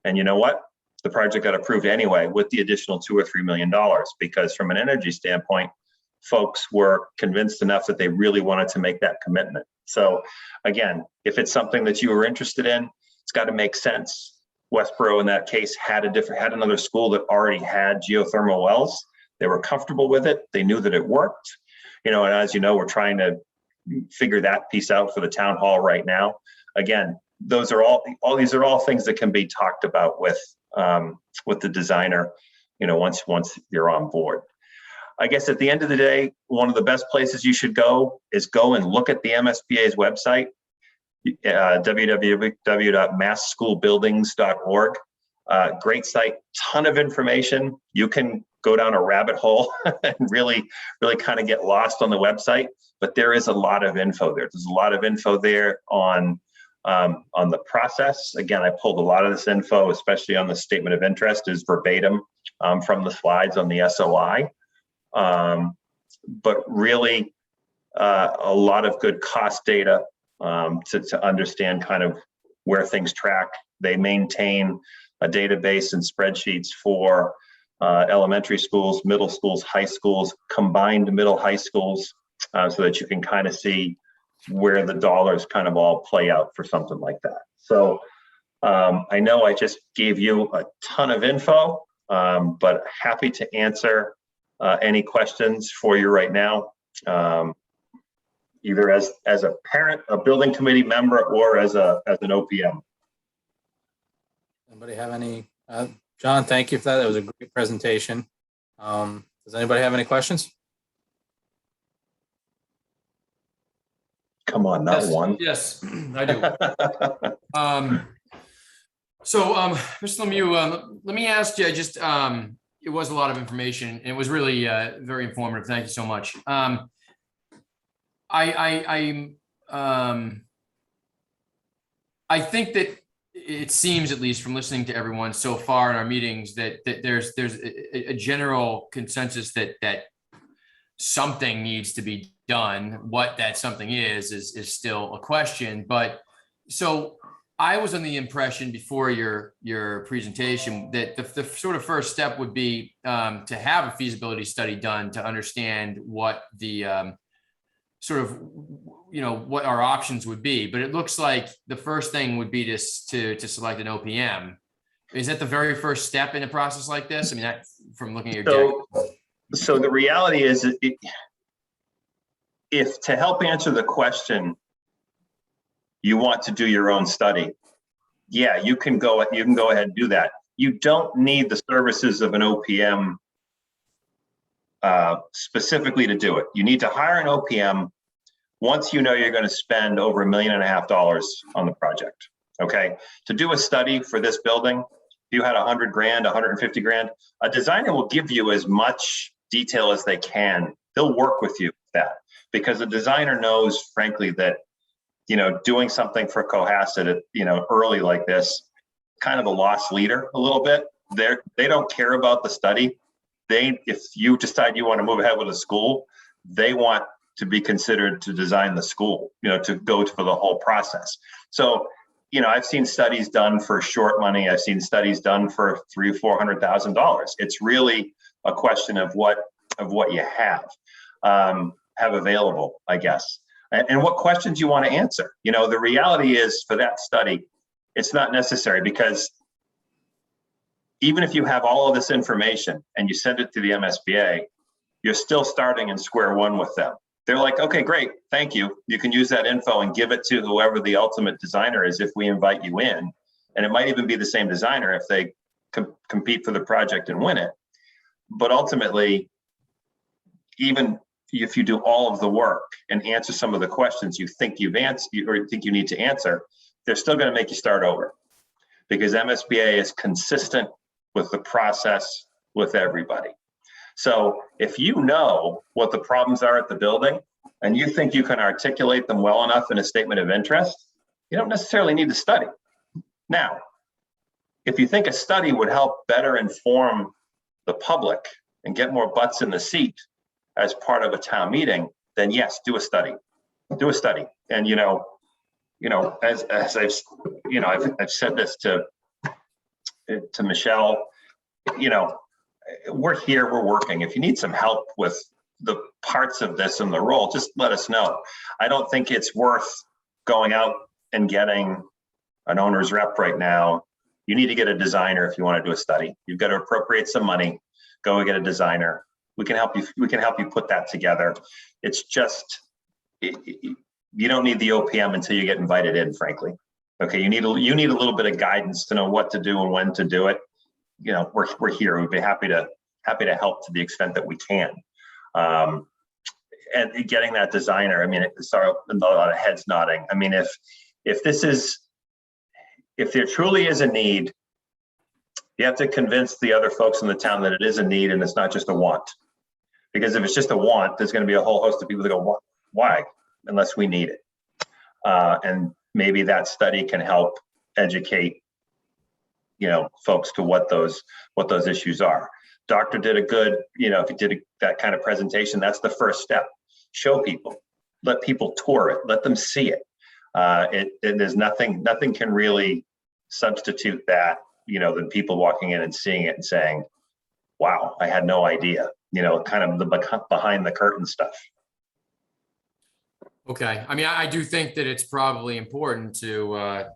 And you know what? The project got approved anyway with the additional $2 or $3 million, because from an energy standpoint, folks were convinced enough that they really wanted to make that commitment. So again, if it's something that you were interested in, it's got to make sense. Westboro in that case had another school that already had geothermal wells. They were comfortable with it. They knew that it worked. You know, and as you know, we're trying to figure that piece out for the town hall right now. Again, those are these are all things that can be talked about with the designer, you know, once you're on board. I guess at the end of the day, one of the best places you should go is go and look at the MSBA's website, www.massschoolbuildings.org. Great site, ton of information. You can go down a rabbit hole and really kind of get lost on the website, but there is a lot of info there. There's a lot of info there on the process. Again, I pulled a lot of this info, especially on the statement of interest, is verbatim from the slides on the SOI. But really a lot of good cost data to understand kind of where things track. They maintain a database and spreadsheets for elementary schools, middle schools, high schools, combined middle high schools, so that you can kind of see where the dollars kind of all play out for something like that. So I know I just gave you a ton of info, but happy to answer any questions for you right now, either as a parent, a building committee member, or as an OPM. Anybody have any? John, thank you for that. That was a great presentation. Does anybody have any questions? Come on, not one. Yes, I do. Mr. Lemieux, let me ask you, just, it was a lot of information and it was really very informative. Thank you so much. I think that it seems, at least from listening to everyone so far in our meetings, that there's a general consensus that something needs to be done. What that something is still a question. But so I was under the impression before your presentation that the sort of first step would be to have a feasibility study done to understand what the sort of, what our options would be. But it looks like the first thing would be to select an OPM. Is that the very first step in a process like this? I mean, that from looking at your deck. So the reality is, if to help answer the question, you want to do your own study, yeah, you can go ahead and do that. You don't need the services of an OPM specifically to do it. You need to hire an OPM once you know you're going to spend over $1.5 million on the project. Okay, to do a study for this building, if you had $100 grand, $150 grand, a designer will give you as much detail as they can. They'll work with you with that, because a designer knows, frankly, that doing something for Cohasset, early like this, kind of a lost leader a little bit. They don't care about the study. If you decide you want to move ahead with a school, they want to be considered to design the school, to go for the whole process. So, I've seen studies done for short money. I've seen studies done for $300,000 or $400,000. It's really a question of what you have available, I guess. And what questions you want to answer. The reality is, for that study, it's not necessary, because even if you have all of this information and you send it to the MSBA, you're still starting in square one with them. They're like, okay, great, thank you. You can use that info and give it to whoever the ultimate designer is if we invite you in. And it might even be the same designer if they compete for the project and win it. But ultimately, even if you do all of the work and answer some of the questions you think you've answered or think you need to answer, they're still going to make you start over, because MSBA is consistent with the process with everybody. So if you know what the problems are at the building and you think you can articulate them well enough in a statement of interest, you don't necessarily need to study. Now, if you think a study would help better inform the public and get more butts in the seat as part of a town meeting, then yes, do a study. Do a study. And as I've said this to Michelle, we're here, we're working. If you need some help with the parts of this and the role, just let us know. I don't think it's worth going out and getting an owner's rep right now. You need to get a designer if you want to do a study. You've got to appropriate some money, go and get a designer. We can help you put that together. It's just, you don't need the OPM until you get invited in, frankly. Okay, you need a little bit of guidance to know what to do and when to do it. We're here. We'd be happy to help to the extent that we can. And getting that designer, I mean, sorry, a lot of heads nodding. I mean, if there truly is a need, you have to convince the other folks in the town that it is a need and it's not just a want. Because if it's just a want, there's going to be a whole host of people that go, why? Unless we need it. And maybe that study can help educate, folks to what those issues are. Doctor did a good, if he did that kind of presentation, that's the first step. Show people, let people tour it, let them see it. There's nothing can really substitute that, than people walking in and seeing it and saying, wow, I had no idea, kind of the behind the curtain stuff. Okay. I mean, I do think that it's probably important to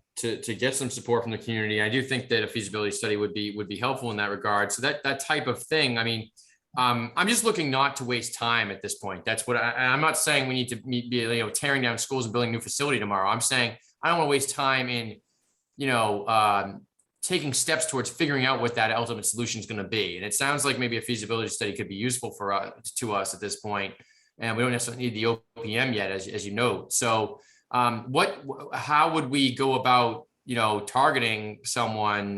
get some support from the community. I do think that a feasibility study would be helpful in that regard. So that type of thing, I mean, I'm just looking not to waste time at this point. That's what I'm not saying we need to be tearing down schools and building a new facility tomorrow. I'm saying I don't want to waste time in, taking steps towards figuring out what that ultimate solution is going to be. And it sounds like maybe a feasibility study could be useful for us at this point. And we don't necessarily need the OPM yet, as you know. So how would we go about, targeting someone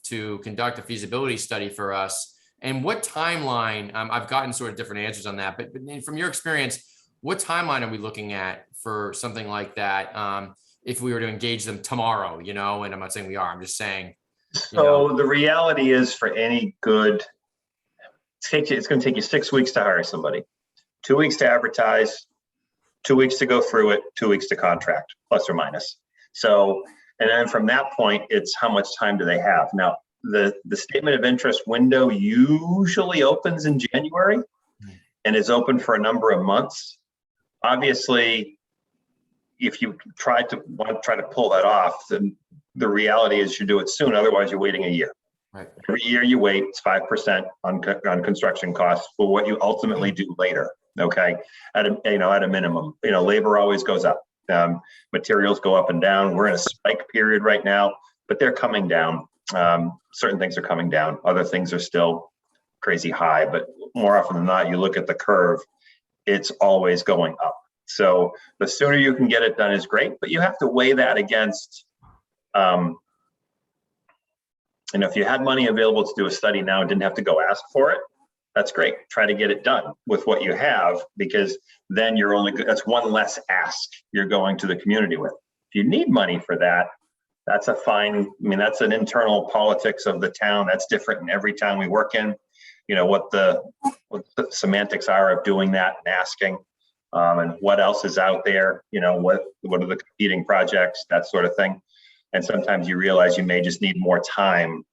to conduct a feasibility study for us? And what timeline? I've gotten sort of different answers on that, but from your experience, what timeline are we looking at for something like that? If we were to engage them tomorrow, and I'm not saying we are, I'm just saying. So the reality is, for any good, it's going to take you 6 weeks to hire somebody, 2 weeks to advertise, 2 weeks to go through it, 2 weeks to contract, plus or minus. So, and then from that point, it's how much time do they have? Now, the statement of interest window usually opens in January and is open for a number of months. Obviously, if you try to pull that off, then the reality is you do it soon. Otherwise, you're waiting a year. Right. Every year you wait, it's 5% on construction costs for what you ultimately do later. Okay, at a minimum, labor always goes up. Materials go up and down. We're in a spike period right now, but they're coming down. Certain things are coming down. Other things are still crazy high. But more often than not, you look at the curve, it's always going up. So the sooner you can get it done is great, but you have to weigh that against, if you had money available to do a study now and didn't have to go ask for it, that's great. Try to get it done with what you have, because then that's one less ask you're going to the community with. If you need money for that, that's that's an internal politics of the town. That's different in every town we work in. What the semantics are of doing that and asking. And what else is out there, what are the competing projects, that sort of thing. And sometimes you realize you may just need more time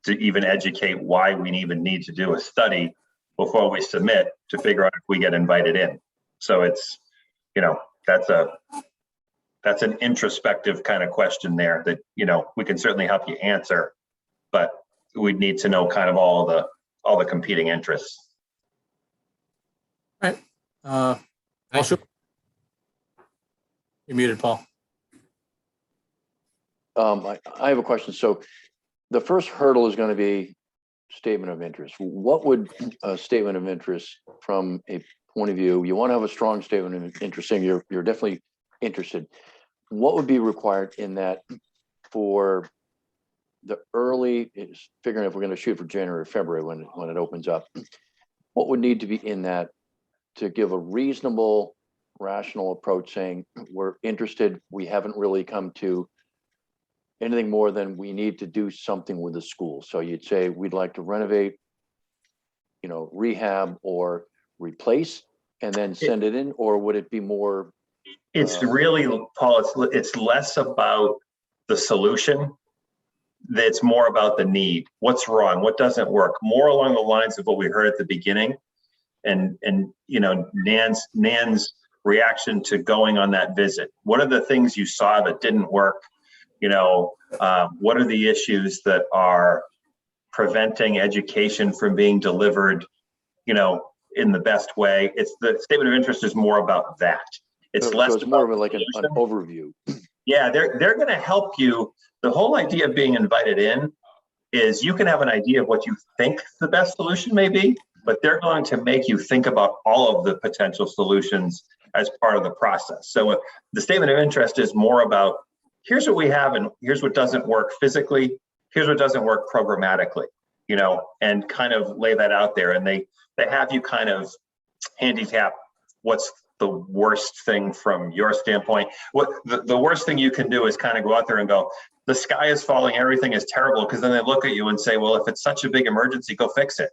to even educate why we even need to do a study before we submit, to figure out if we get invited in. So it's, that's an introspective kind of question there that, we can certainly help you answer, but we'd need to know kind of all the competing interests. All right. Paul, you're muted, Paul. I have a question. So the first hurdle is going to be statement of interest. What would a statement of interest, from a point of view, you want to have a strong statement of interest, saying you're definitely interested. What would be required in that for the early, is figuring if we're going to shoot for January or February when it opens up, what would need to be in that to give a reasonable, rational approach, saying we're interested, we haven't really come to anything more than we need to do something with the school. So you'd say we'd like to renovate, rehab or replace, and then send it in, or would it be more? It's really, Paul, it's less about the solution. It's more about the need. What's wrong? What doesn't work? More along the lines of what we heard at the beginning. And Nan's reaction to going on that visit. What are the things you saw that didn't work? What are the issues that are preventing education from being delivered, in the best way? It's the statement of interest is more about that. It's less. So it's more of like an overview. Yeah, they're going to help you. The whole idea of being invited in is you can have an idea of what you think the best solution may be, but they're going to make you think about all of the potential solutions as part of the process. So the statement of interest is more about, here's what we have and here's what doesn't work physically, here's what doesn't work programmatically, and kind of lay that out there. And they have you kind of handicap what's the worst thing from your standpoint. What the worst thing you can do is kind of go out there and go, the sky is falling, everything is terrible, because then they look at you and say, well, if it's such a big emergency, go fix it.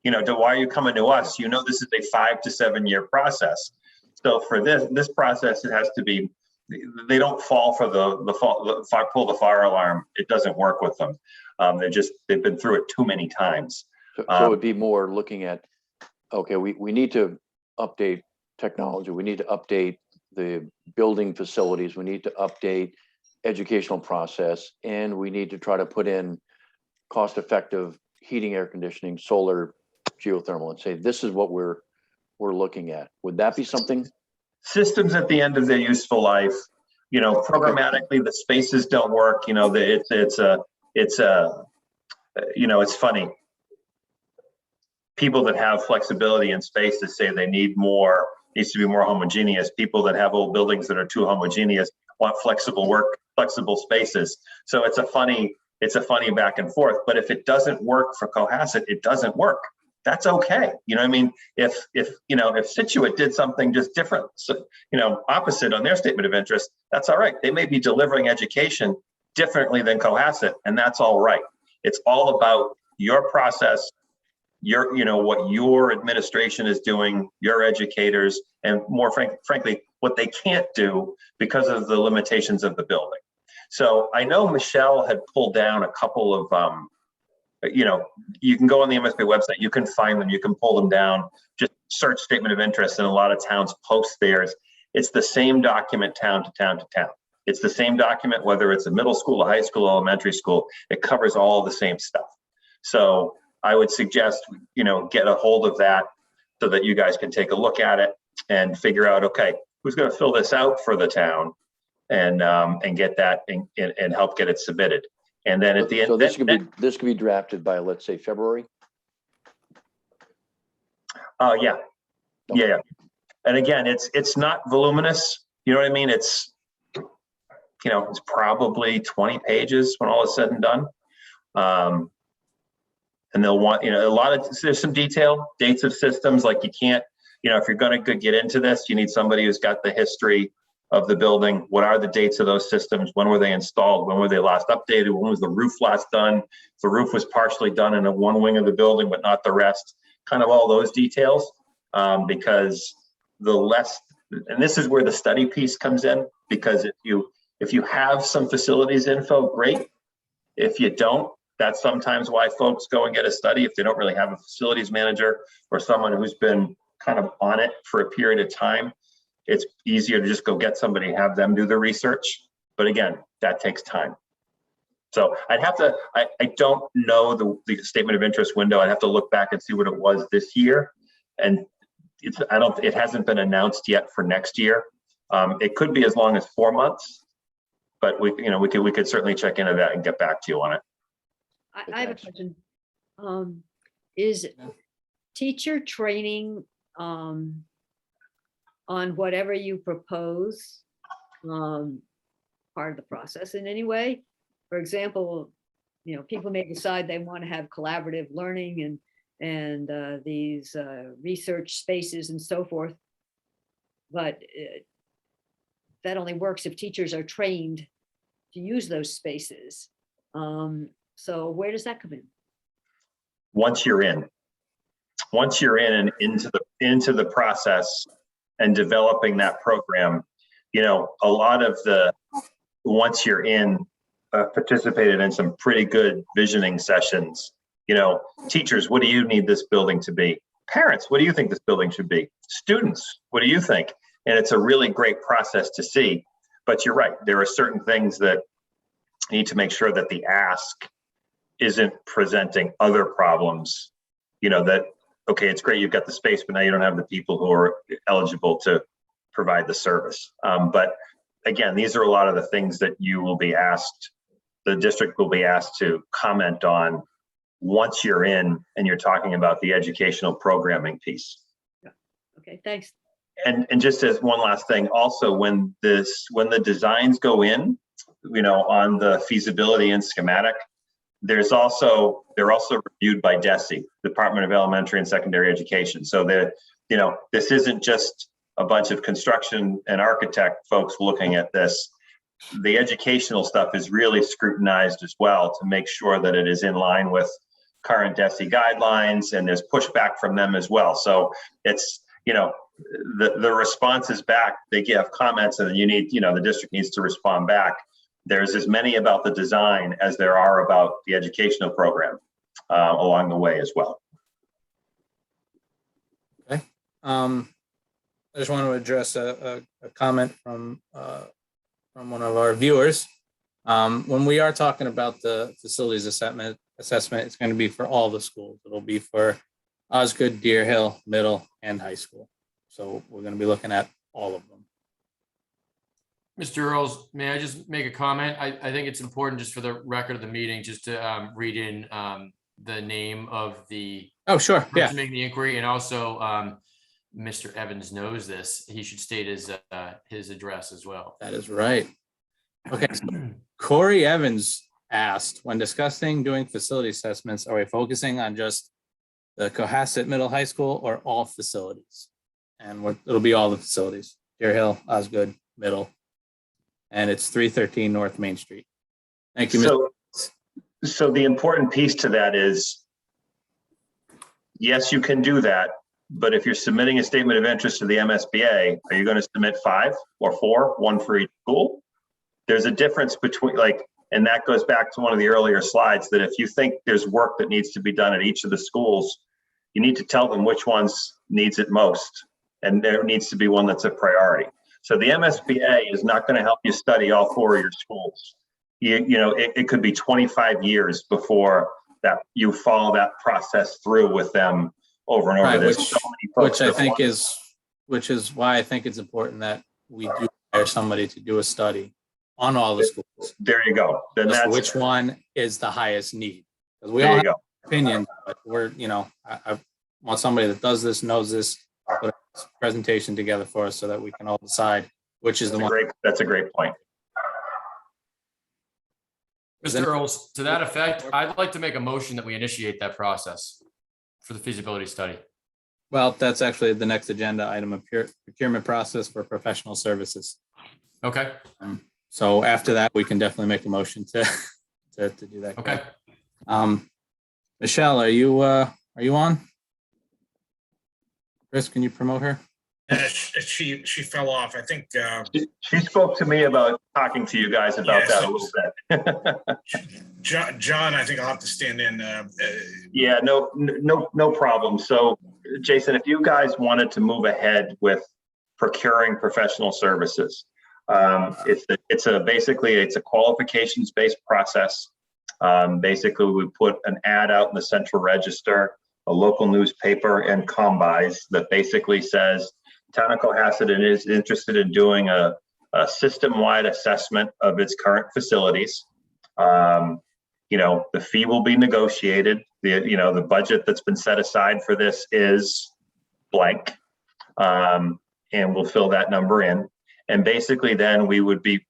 Why are you coming to us? This is a 5 to 7 year process. So for this process, it has to be they don't fall for pull the fire alarm. It doesn't work with them. They've been through it too many times. So it would be more looking at, okay, we need to update technology. We need to update the building facilities. We need to update educational process, and we need to try to put in cost-effective heating, air conditioning, solar, geothermal, and say, this is what we're looking at. Would that be something? Systems at the end of their useful life, programmatically, the spaces don't work. It's funny. People that have flexibility in spaces say they needs to be more homogeneous. People that have old buildings that are too homogeneous want flexible spaces. So it's a funny back and forth. But if it doesn't work for Cohasset, it doesn't work. That's okay. If Situate did something just different, opposite on their statement of interest, that's all right. They may be delivering education differently than Cohasset, and that's all right. It's all about your process, what your administration is doing, your educators, and more frankly, what they can't do because of the limitations of the building. So I know Michelle had pulled down a couple of, you can go on the MSB website, you can find them, you can pull them down, just search statement of interest, and a lot of towns post theirs. It's the same document town to town to town. It's the same document, whether it's a middle school, a high school, elementary school, it covers all the same stuff. So I would suggest, get a hold of that so that you guys can take a look at it and figure out, okay, who's going to fill this out for the town and get that and help get it submitted. And then at the end, so this could be drafted by, let's say, February. Yeah. And again, it's not voluminous. You know what I mean? It's probably 20 pages when all is said and done. And they'll want, there's some detail, dates of systems, like you can't, if you're going to get into this, you need somebody who's got the history of the building. What are the dates of those systems? When were they installed? When were they last updated? When was the roof last done? If the roof was partially done in one wing of the building, but not the rest, kind of all those details, because and this is where the study piece comes in, because if you have some facilities info, great. If you don't, that's sometimes why folks go and get a study if they don't really have a facilities manager or someone who's been kind of on it for a period of time. It's easier to just go get somebody, have them do the research. But again, that takes time. So I don't know the statement of interest window. I'd have to look back and see what it was this year. And it hasn't been announced yet for next year. It could be as long as 4 months, but we could certainly check into that and get back to you on it. I have a question. Is teacher training on whatever you propose part of the process in any way? For example, people may decide they want to have collaborative learning and these research spaces and so forth, but that only works if teachers are trained to use those spaces. So where does that come in? Once you're in and into the process and developing that program, a lot of once you're in, participated in some pretty good visioning sessions. Teachers, what do you need this building to be? Parents, what do you think this building should be? Students, what do you think? And it's a really great process to see. But you're right, there are certain things that you need to make sure that the ask isn't presenting other problems, that, okay, it's great, you've got the space, but now you don't have the people who are eligible to provide the service. But again, these are a lot of the things that the district will be asked to comment on once you're in and you're talking about the educational programming piece. Yeah. Okay, thanks. And just as one last thing, also when the designs go in, on the feasibility and schematic, they're also reviewed by DESE, Department of Elementary and Secondary Education. So this isn't just a bunch of construction and architect folks looking at this. The educational stuff is really scrutinized as well to make sure that it is in line with current DESE guidelines, and there's pushback from them as well. So it's, the responses back, they give comments, and then you need, the district needs to respond back. There's as many about the design as there are about the educational program along the way as well. Okay. I just want to address a comment from one of our viewers. When we are talking about the facilities assessment, it's going to be for all the schools. It'll be for Osgood, Deer Hill, middle, and high school. So we're going to be looking at all of them. Mr. Earls, may I just make a comment? I think it's important just for the record of the meeting, just to read in the name of the Oh, sure. Yeah. person making the inquiry, and also Mr. Evans knows this. He should state his address as well. That is right. Okay. So Corey Evans asked, when discussing doing facility assessments, are we focusing on just the Cohasset Middle High School or all facilities? And it'll be all the facilities, Deer Hill, Osgood, middle, and it's 313 North Main Street. Thank you, Mr. So the important piece to that is, yes, you can do that, but if you're submitting a statement of interest to the MSBA, are you going to submit 5 or 4, one for each school? There's a difference between, and that goes back to one of the earlier slides, that if you think there's work that needs to be done at each of the schools, you need to tell them which ones needs it most, and there needs to be one that's a priority. So the MSBA is not going to help you study all 4 of your schools. It could be 25 years before that you follow that process through with them over and over. Right, There's so many folks which is why I think it's important that we do hire somebody to do a study on all the schools. There you go. Then that's which one is the highest need, because we there all you have go. opinions, but I want somebody that does this, knows this, put a presentation together for us so that we can all decide which is the one. That's a great point. Mr. Earls, to that effect, I'd like to make a motion that we initiate that process for the feasibility study. Well, that's actually the next agenda item, of procurement process for professional services. Okay. So after that, we can definitely make a motion to do that. Okay. Michelle, are you on? Chris, can you promote her? She fell off. I think She spoke to me about talking to you guys about that a little bit. John, I think I'll have to stand in. Yeah, no problem. So, Jason, if you guys wanted to move ahead with procuring professional services, basically it's a qualifications-based process. Basically, we put an ad out in the Central Register, a local newspaper, and combis that basically says Town of Cohasset is interested in doing a system-wide assessment of its current facilities. The fee will be negotiated. The budget that's been set aside for this is blank, and we'll fill that number in. And basically, then the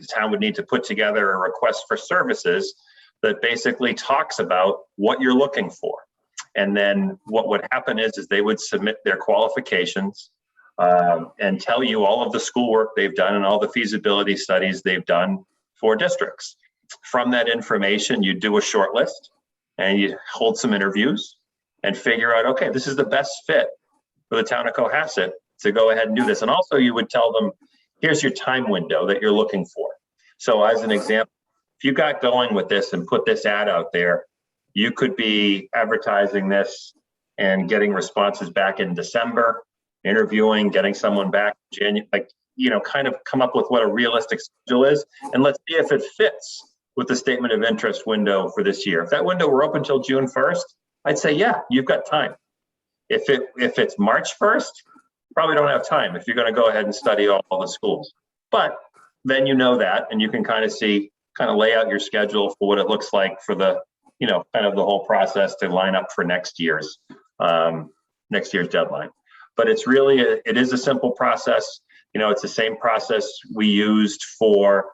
town would need to put together a request for services that basically talks about what you're looking for. And then what would happen is they would submit their qualifications and tell you all of the schoolwork they've done and all the feasibility studies they've done for districts. From that information, you do a short list and you hold some interviews and figure out, okay, this is the best fit for the town of Cohasset to go ahead and do this. And also you would tell them, here's your time window that you're looking for. So as an example, if you got going with this and put this ad out there, you could be advertising this and getting responses back in December, interviewing, getting someone back in January, kind of come up with what a realistic schedule is. And let's see if it fits with the statement of interest window for this year. If that window were open until June 1st, I'd say, yeah, you've got time. If it's March 1st, probably don't have time if you're going to go ahead and study all the schools. But then you know that, and you can kind of lay out your schedule for what it looks like for the, kind of the whole process to line up for next year's deadline. But it's really, it is a simple process. It's the same process we used for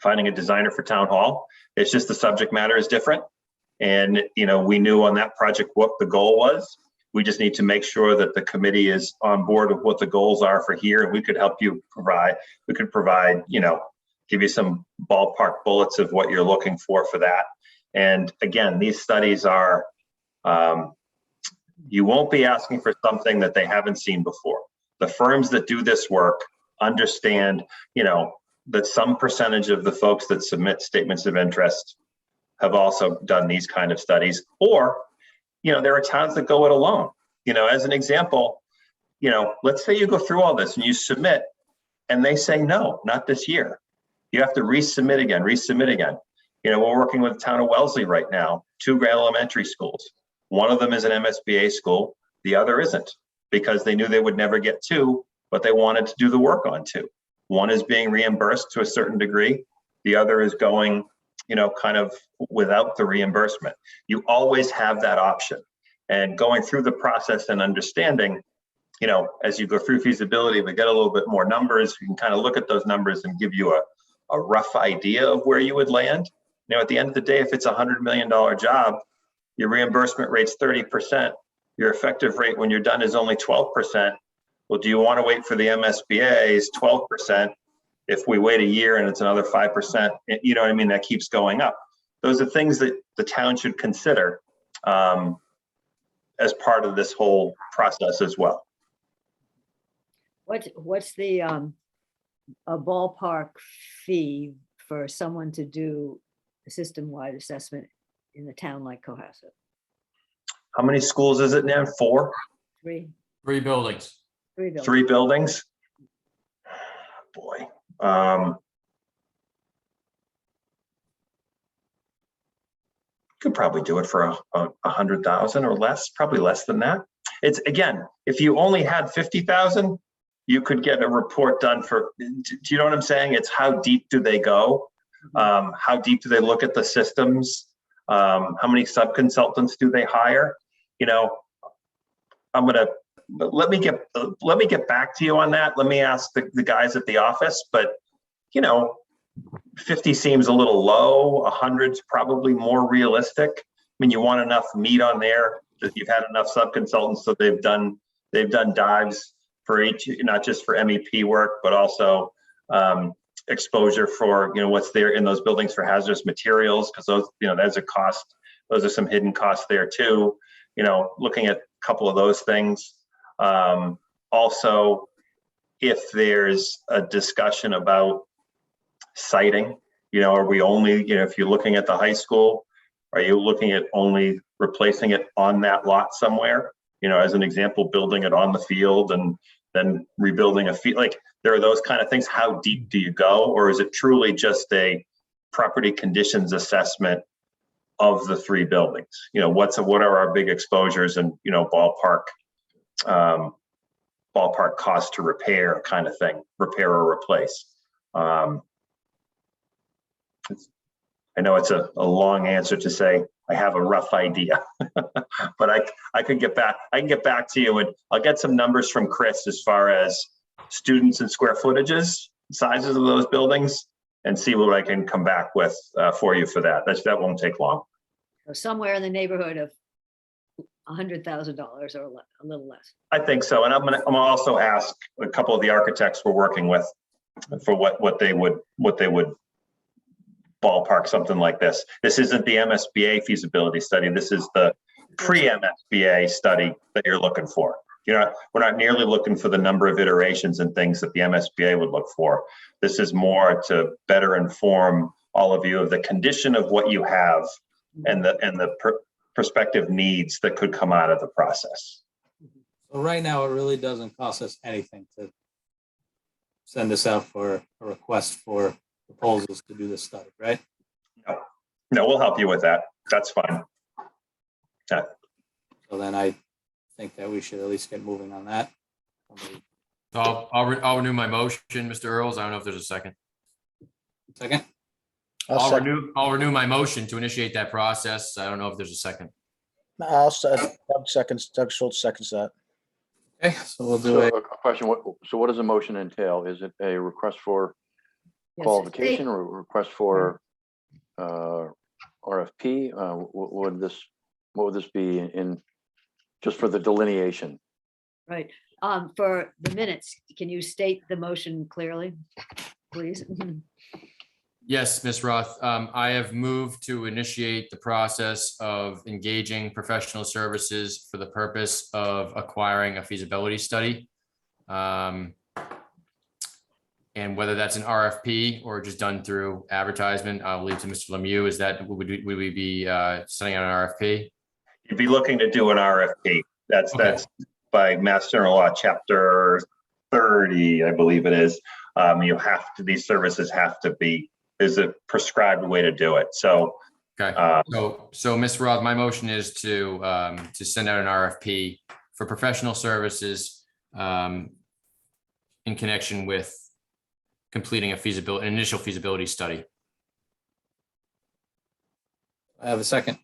finding a designer for town hall. It's just the subject matter is different. And, we knew on that project what the goal was. We just need to make sure that the committee is on board with what the goals are for here. And we could help you provide, give you some ballpark bullets of what you're looking for that. And again, these studies are, You won't be asking for something that they haven't seen before. The firms that do this work understand, that some percentage of the folks that submit statements of interest have also done these kind of studies, or, there are towns that go it alone. As an example, let's say you go through all this and you submit and they say, no, not this year. You have to resubmit again. We're working with the town of Wellesley right now, 2 elementary schools. One of them is an MSBA school, the other isn't, because they knew they would never get 2, but they wanted to do the work on 2. One is being reimbursed to a certain degree. The other is going, kind of without the reimbursement. You always have that option. And going through the process and understanding, as you go through feasibility, we get a little bit more numbers. You can kind of look at those numbers and give you a rough idea of where you would land. At the end of the day, if it's a $100 million job, your reimbursement rate's 30%. Your effective rate when you're done is only 12%. Well, do you want to wait for the MSBA's 12%? If we wait a year and it's another 5%, you know what I mean? That keeps going up. Those are things that the town should consider as part of this whole process as well. What's the a ballpark fee for someone to do a system-wide assessment in a town like Cohasset? How many schools is it now? 4? 3. 3 buildings. 3 buildings. 3 buildings? Boy. Could probably do it for a 100,000 or less, probably less than that. It's, again, if you only had 50,000, you could get a report done for, do you know what I'm saying? It's how deep do they go? How deep do they look at the systems? How many sub-consultants do they hire? Let me get back to you on that. Let me ask the guys at the office, but 50 seems a little low. 100's probably more realistic. I mean, you want enough meat on there that you've had enough sub-consultants so they've done dives for each, not just for MEP work, but also exposure for what's there in those buildings for hazardous materials, because those there's a cost. Those are some hidden costs there too. Looking at a couple of those things. Also, if there's a discussion about siting, are we only, if you're looking at the high school, are you looking at only replacing it on that lot somewhere? As an example, building it on the field and then rebuilding a field. Like, there are those kind of things. How deep do you go? Or is it truly just a property conditions assessment of the 3 buildings? What are our big exposures and, ballpark cost to repair kind of thing, repair or replace. I know it's a long answer to say I have a rough idea, but I can get back to you, and I'll get some numbers from Chris as far as students and square footages, sizes of those buildings, and see what I can come back with for you for that. That won't take long. So somewhere in the neighborhood of $100,000 or a little less. I think so, and I'm gonna also ask a couple of the architects we're working with for what they would ballpark something like this. This isn't the MSBA feasibility study. This is the pre-MSBA study that you're looking for. We're not nearly looking for the number of iterations and things that the MSBA would look for. This is more to better inform all of you of the condition of what you have and the prospective needs that could come out of the process. So right now, it really doesn't cost us anything to send this out for a request for proposals to do this study, right? No, we'll help you with that. That's fine. So then I think that we should at least get moving on that. So I'll renew my motion, Mr. Earls. I don't know if there's a second. Second? I'll renew my motion to initiate that process. I don't know if there's a second. I'll second, Doug Schultz seconds that. Okay, so we'll do So a a question, what does the motion entail? Is it a request for Yes, qualification or a request for RFP? What would this be in just for the delineation? Right. For the minutes, can you state the motion clearly, please? Yes, Ms. Roth, I have moved to initiate the process of engaging professional services for the purpose of acquiring a feasibility study. And whether that's an RFP or just done through advertisement, I'll leave to Mr. Lemieux. Is that, would we be sending out an RFP? You'd be looking to do an RFP. That's Okay. by Mass General Law, Chapter 30, I believe it is. You have to, these services have to be, there's a prescribed way to do it. So, Okay, so Ms. Roth, my motion is to send out an RFP for professional services in connection with completing an initial feasibility study. I have a second.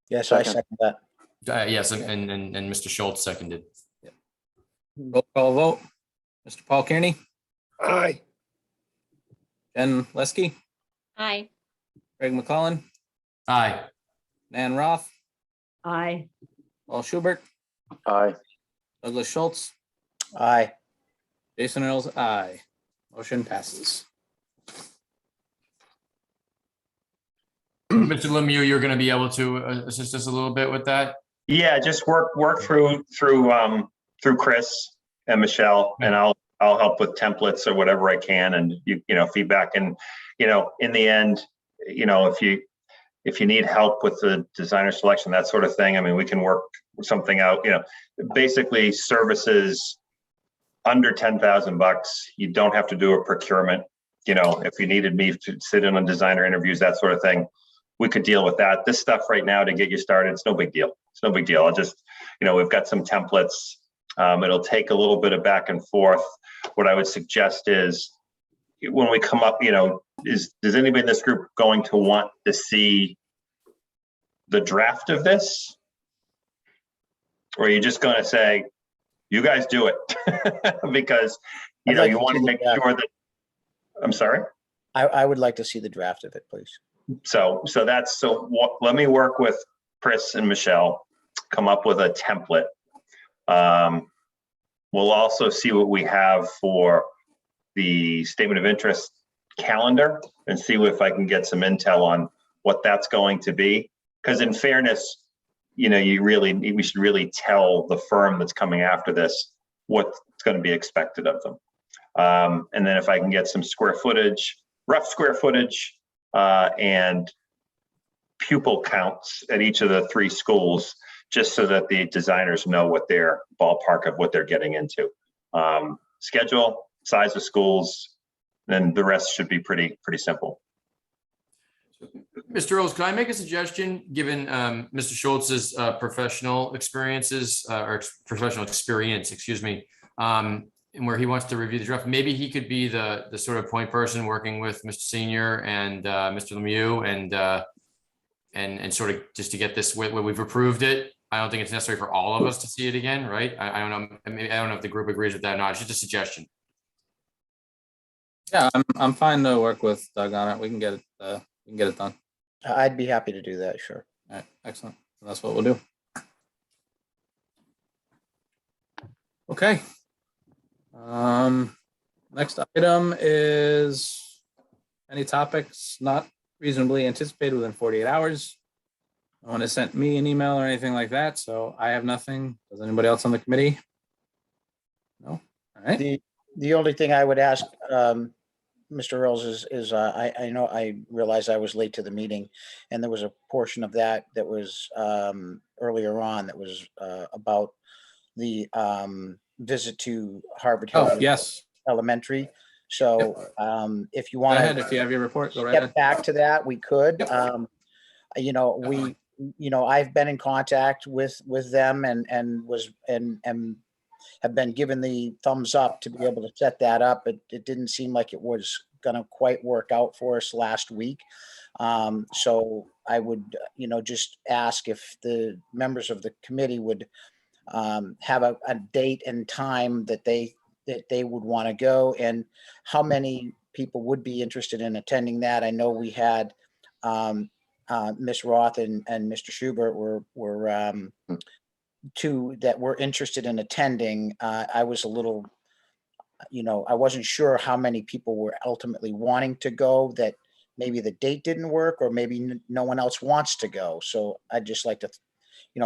Yes, I Second. second that. Yes, and Mr. Schultz seconded. Roll call vote. Mr. Paul Kearney, Aye. Jen Leskey, Aye. Craig McClellan, Aye. Nan Roth, Aye. Paul Schubert, Aye. Douglas Schultz, Aye. Jason Earls, aye. Motion passes. Mr. Lemieux, you're going to be able to assist us a little bit with that? yeah, just work through Chris and Michelle, and I'll help with templates or whatever I can, and you know, feedback. And in the end, if you need help with the designer selection, that sort of thing, I mean, we can work something out. Basically services under $10,000, you don't have to do a procurement. If you needed me to sit in on designer interviews, that sort of thing, we could deal with that. This stuff right now to get you started, it's no big deal. It's no big deal. I'll just, we've got some templates. It'll take a little bit of back and forth. What I would suggest is when we come up, is anybody in this group going to want to see the draft of this? Or are you just going to say, you guys do it? Because, I'd like you to want see to the make draft. sure that, I'm sorry? I would like to see the draft of it, please. So let me work with Chris and Michelle, come up with a template. We'll also see what we have for the statement of interest calendar and see if I can get some intel on what that's going to be. Because in fairness, we should really tell the firm that's coming after this what's going to be expected of them. And then if I can get some rough square footage, and pupil counts at each of the 3 schools, just so that the designers know what their ballpark of what they're getting into. Schedule, size of schools, then the rest should be pretty simple. Mr. Earls, can I make a suggestion, given Mr. Schultz's professional experience, excuse me, and where he wants to review the draft? Maybe he could be the sort of point person working with Mr. Senior and Mr. Lemieux and sort of just to get this where we've approved it. I don't think it's necessary for all of us to see it again, right? I don't know. I don't know if the group agrees with that or not. It's just a suggestion. Yeah, I'm fine to work with Doug on it. We can get it done. I'd be happy to do that, sure. All right, excellent. That's what we'll do. Okay. Next item is any topics not reasonably anticipated within 48 hours. No one has sent me an email or anything like that, so I have nothing. Does anybody else on the committee? No? All right. The only thing I would ask, Mr. Earls, is I know I realized I was late to the meeting, and there was a portion of that was earlier on that was about the visit to Harvard Hill Oh, yes. Elementary. So if you Go want ahead. to If you have your report, go right get ahead. back to that, we could. Yep. I've been in contact with them and have been given the thumbs up to be able to set that up. It didn't seem like it was going to quite work out for us last week. So I would, just ask if the members of the committee would have a date and time that they would want to go, and how many people would be interested in attending that. I know we had Ms. Roth and Mr. Schubert were two that were interested in attending. I was a little I wasn't sure how many people were ultimately wanting to go, that maybe the date didn't work, or maybe no one else wants to go. So I'd just like to,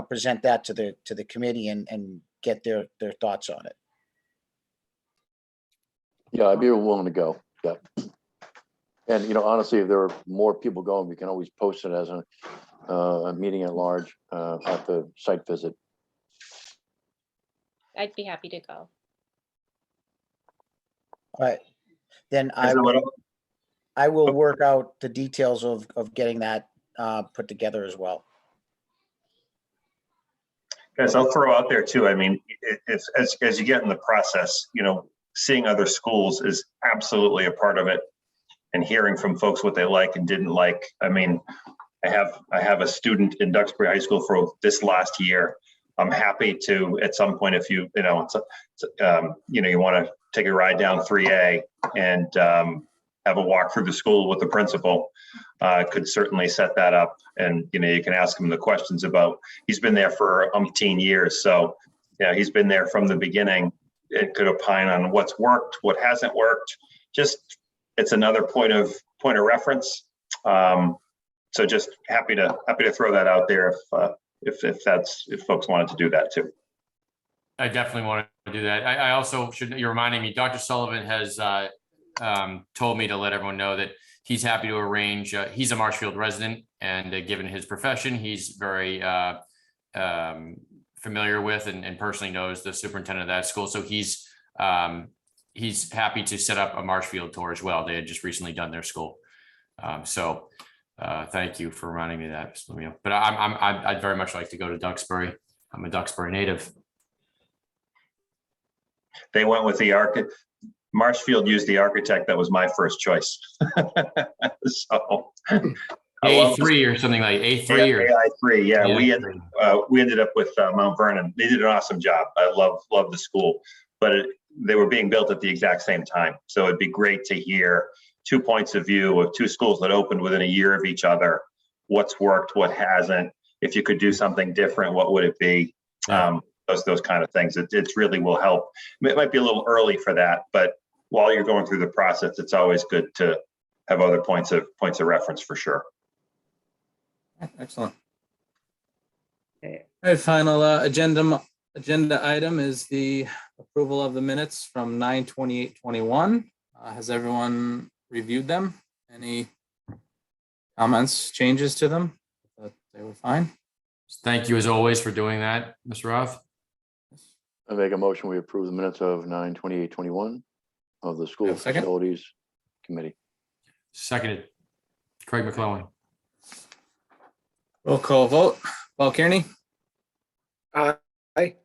present that to the committee and get their thoughts on it. Yeah, I'd be willing to go. Yeah. And, honestly, if there are more people going, we can always post it as a meeting at large at the site visit. I'd be happy to go. All right, then Is there what- I will work out the details of getting that put together as well. Guys, I'll throw out there too. I mean, it's as you get in the process, seeing other schools is absolutely a part of it, and hearing from folks what they like and didn't like. I mean, I have a student in Duxbury High School for this last year. I'm happy to, at some point, if you want to take a ride down 3A and have a walk through the school with the principal, could certainly set that up. And, you can ask him the questions about, he's been there for umpteen years. So, he's been there from the beginning. It could opine on what's worked, what hasn't worked. Just, it's another point of reference. So just happy to throw that out there if folks wanted to do that too. I definitely want to do that. I also you're reminding me, Dr. Sullivan has told me to let everyone know that he's happy to arrange. He's a Marshfield resident, and given his profession, he's very familiar with and personally knows the superintendent of that school. So he's happy to set up a Marshfield tour as well. They had just recently done their school. Thank you for reminding me of that, Mr. Lemieux. But I'd very much like to go to Duxbury. I'm a Duxbury native. They went with the architect. Marshfield used the architect that was my first choice. So A3 or something like A3 or AI3. Yeah, AI3. We ended up with Mount Vernon. They did an awesome job. I love the school, but they were being built at the exact same time. So it'd be great to hear 2 points of view of 2 schools that opened within a year of each other. What's worked, what hasn't. If you could do something different, what would it be? Yeah. Those kind of things. It really will help. It might be a little early for that, but while you're going through the process, it's always good to have other points of reference for sure. Excellent. Okay. All right, final agenda item is the approval of the minutes from 9/28/21. Has everyone reviewed them? Any comments, changes to them? They were fine. Thank you as always for doing that, Mr. Roth. I make a motion, we approve the minutes of 9/28/21 of the School Second. Facilities Committee. Seconded. Craig McClellan. Roll call vote. Paul Kearney, Aye.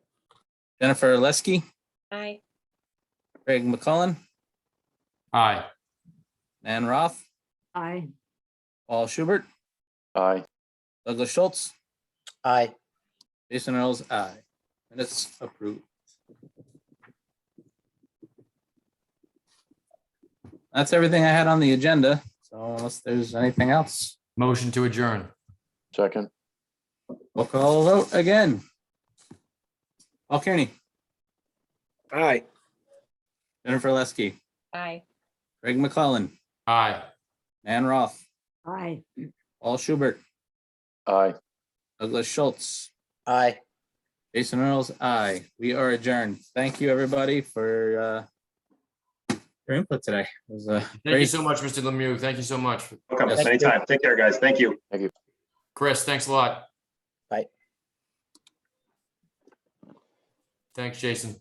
Jennifer Lesky, Aye. Craig McCullen, Aye. Nan Roth, Aye. Paul Schubert, Aye. Douglas Schultz, Aye. Jason Earls, aye. Minutes approved. That's everything I had on the agenda. So unless there's anything else, Motion to adjourn. Second. we'll call a vote again. Paul Kearney, Aye. Jennifer Lesky, Aye. Craig McClellan, Aye. Nan Roth, Aye. Paul Schubert, Aye. Douglas Schultz, Aye. Jason Earls, aye. We are adjourned. Thank you, everybody, for your input today. It was Thank you great. so much, Mr. Lemieux. Thank you so much. Welcome Yes. anytime. Take care, guys. Thank you. Chris, thanks a lot. Bye. Thanks, Jason.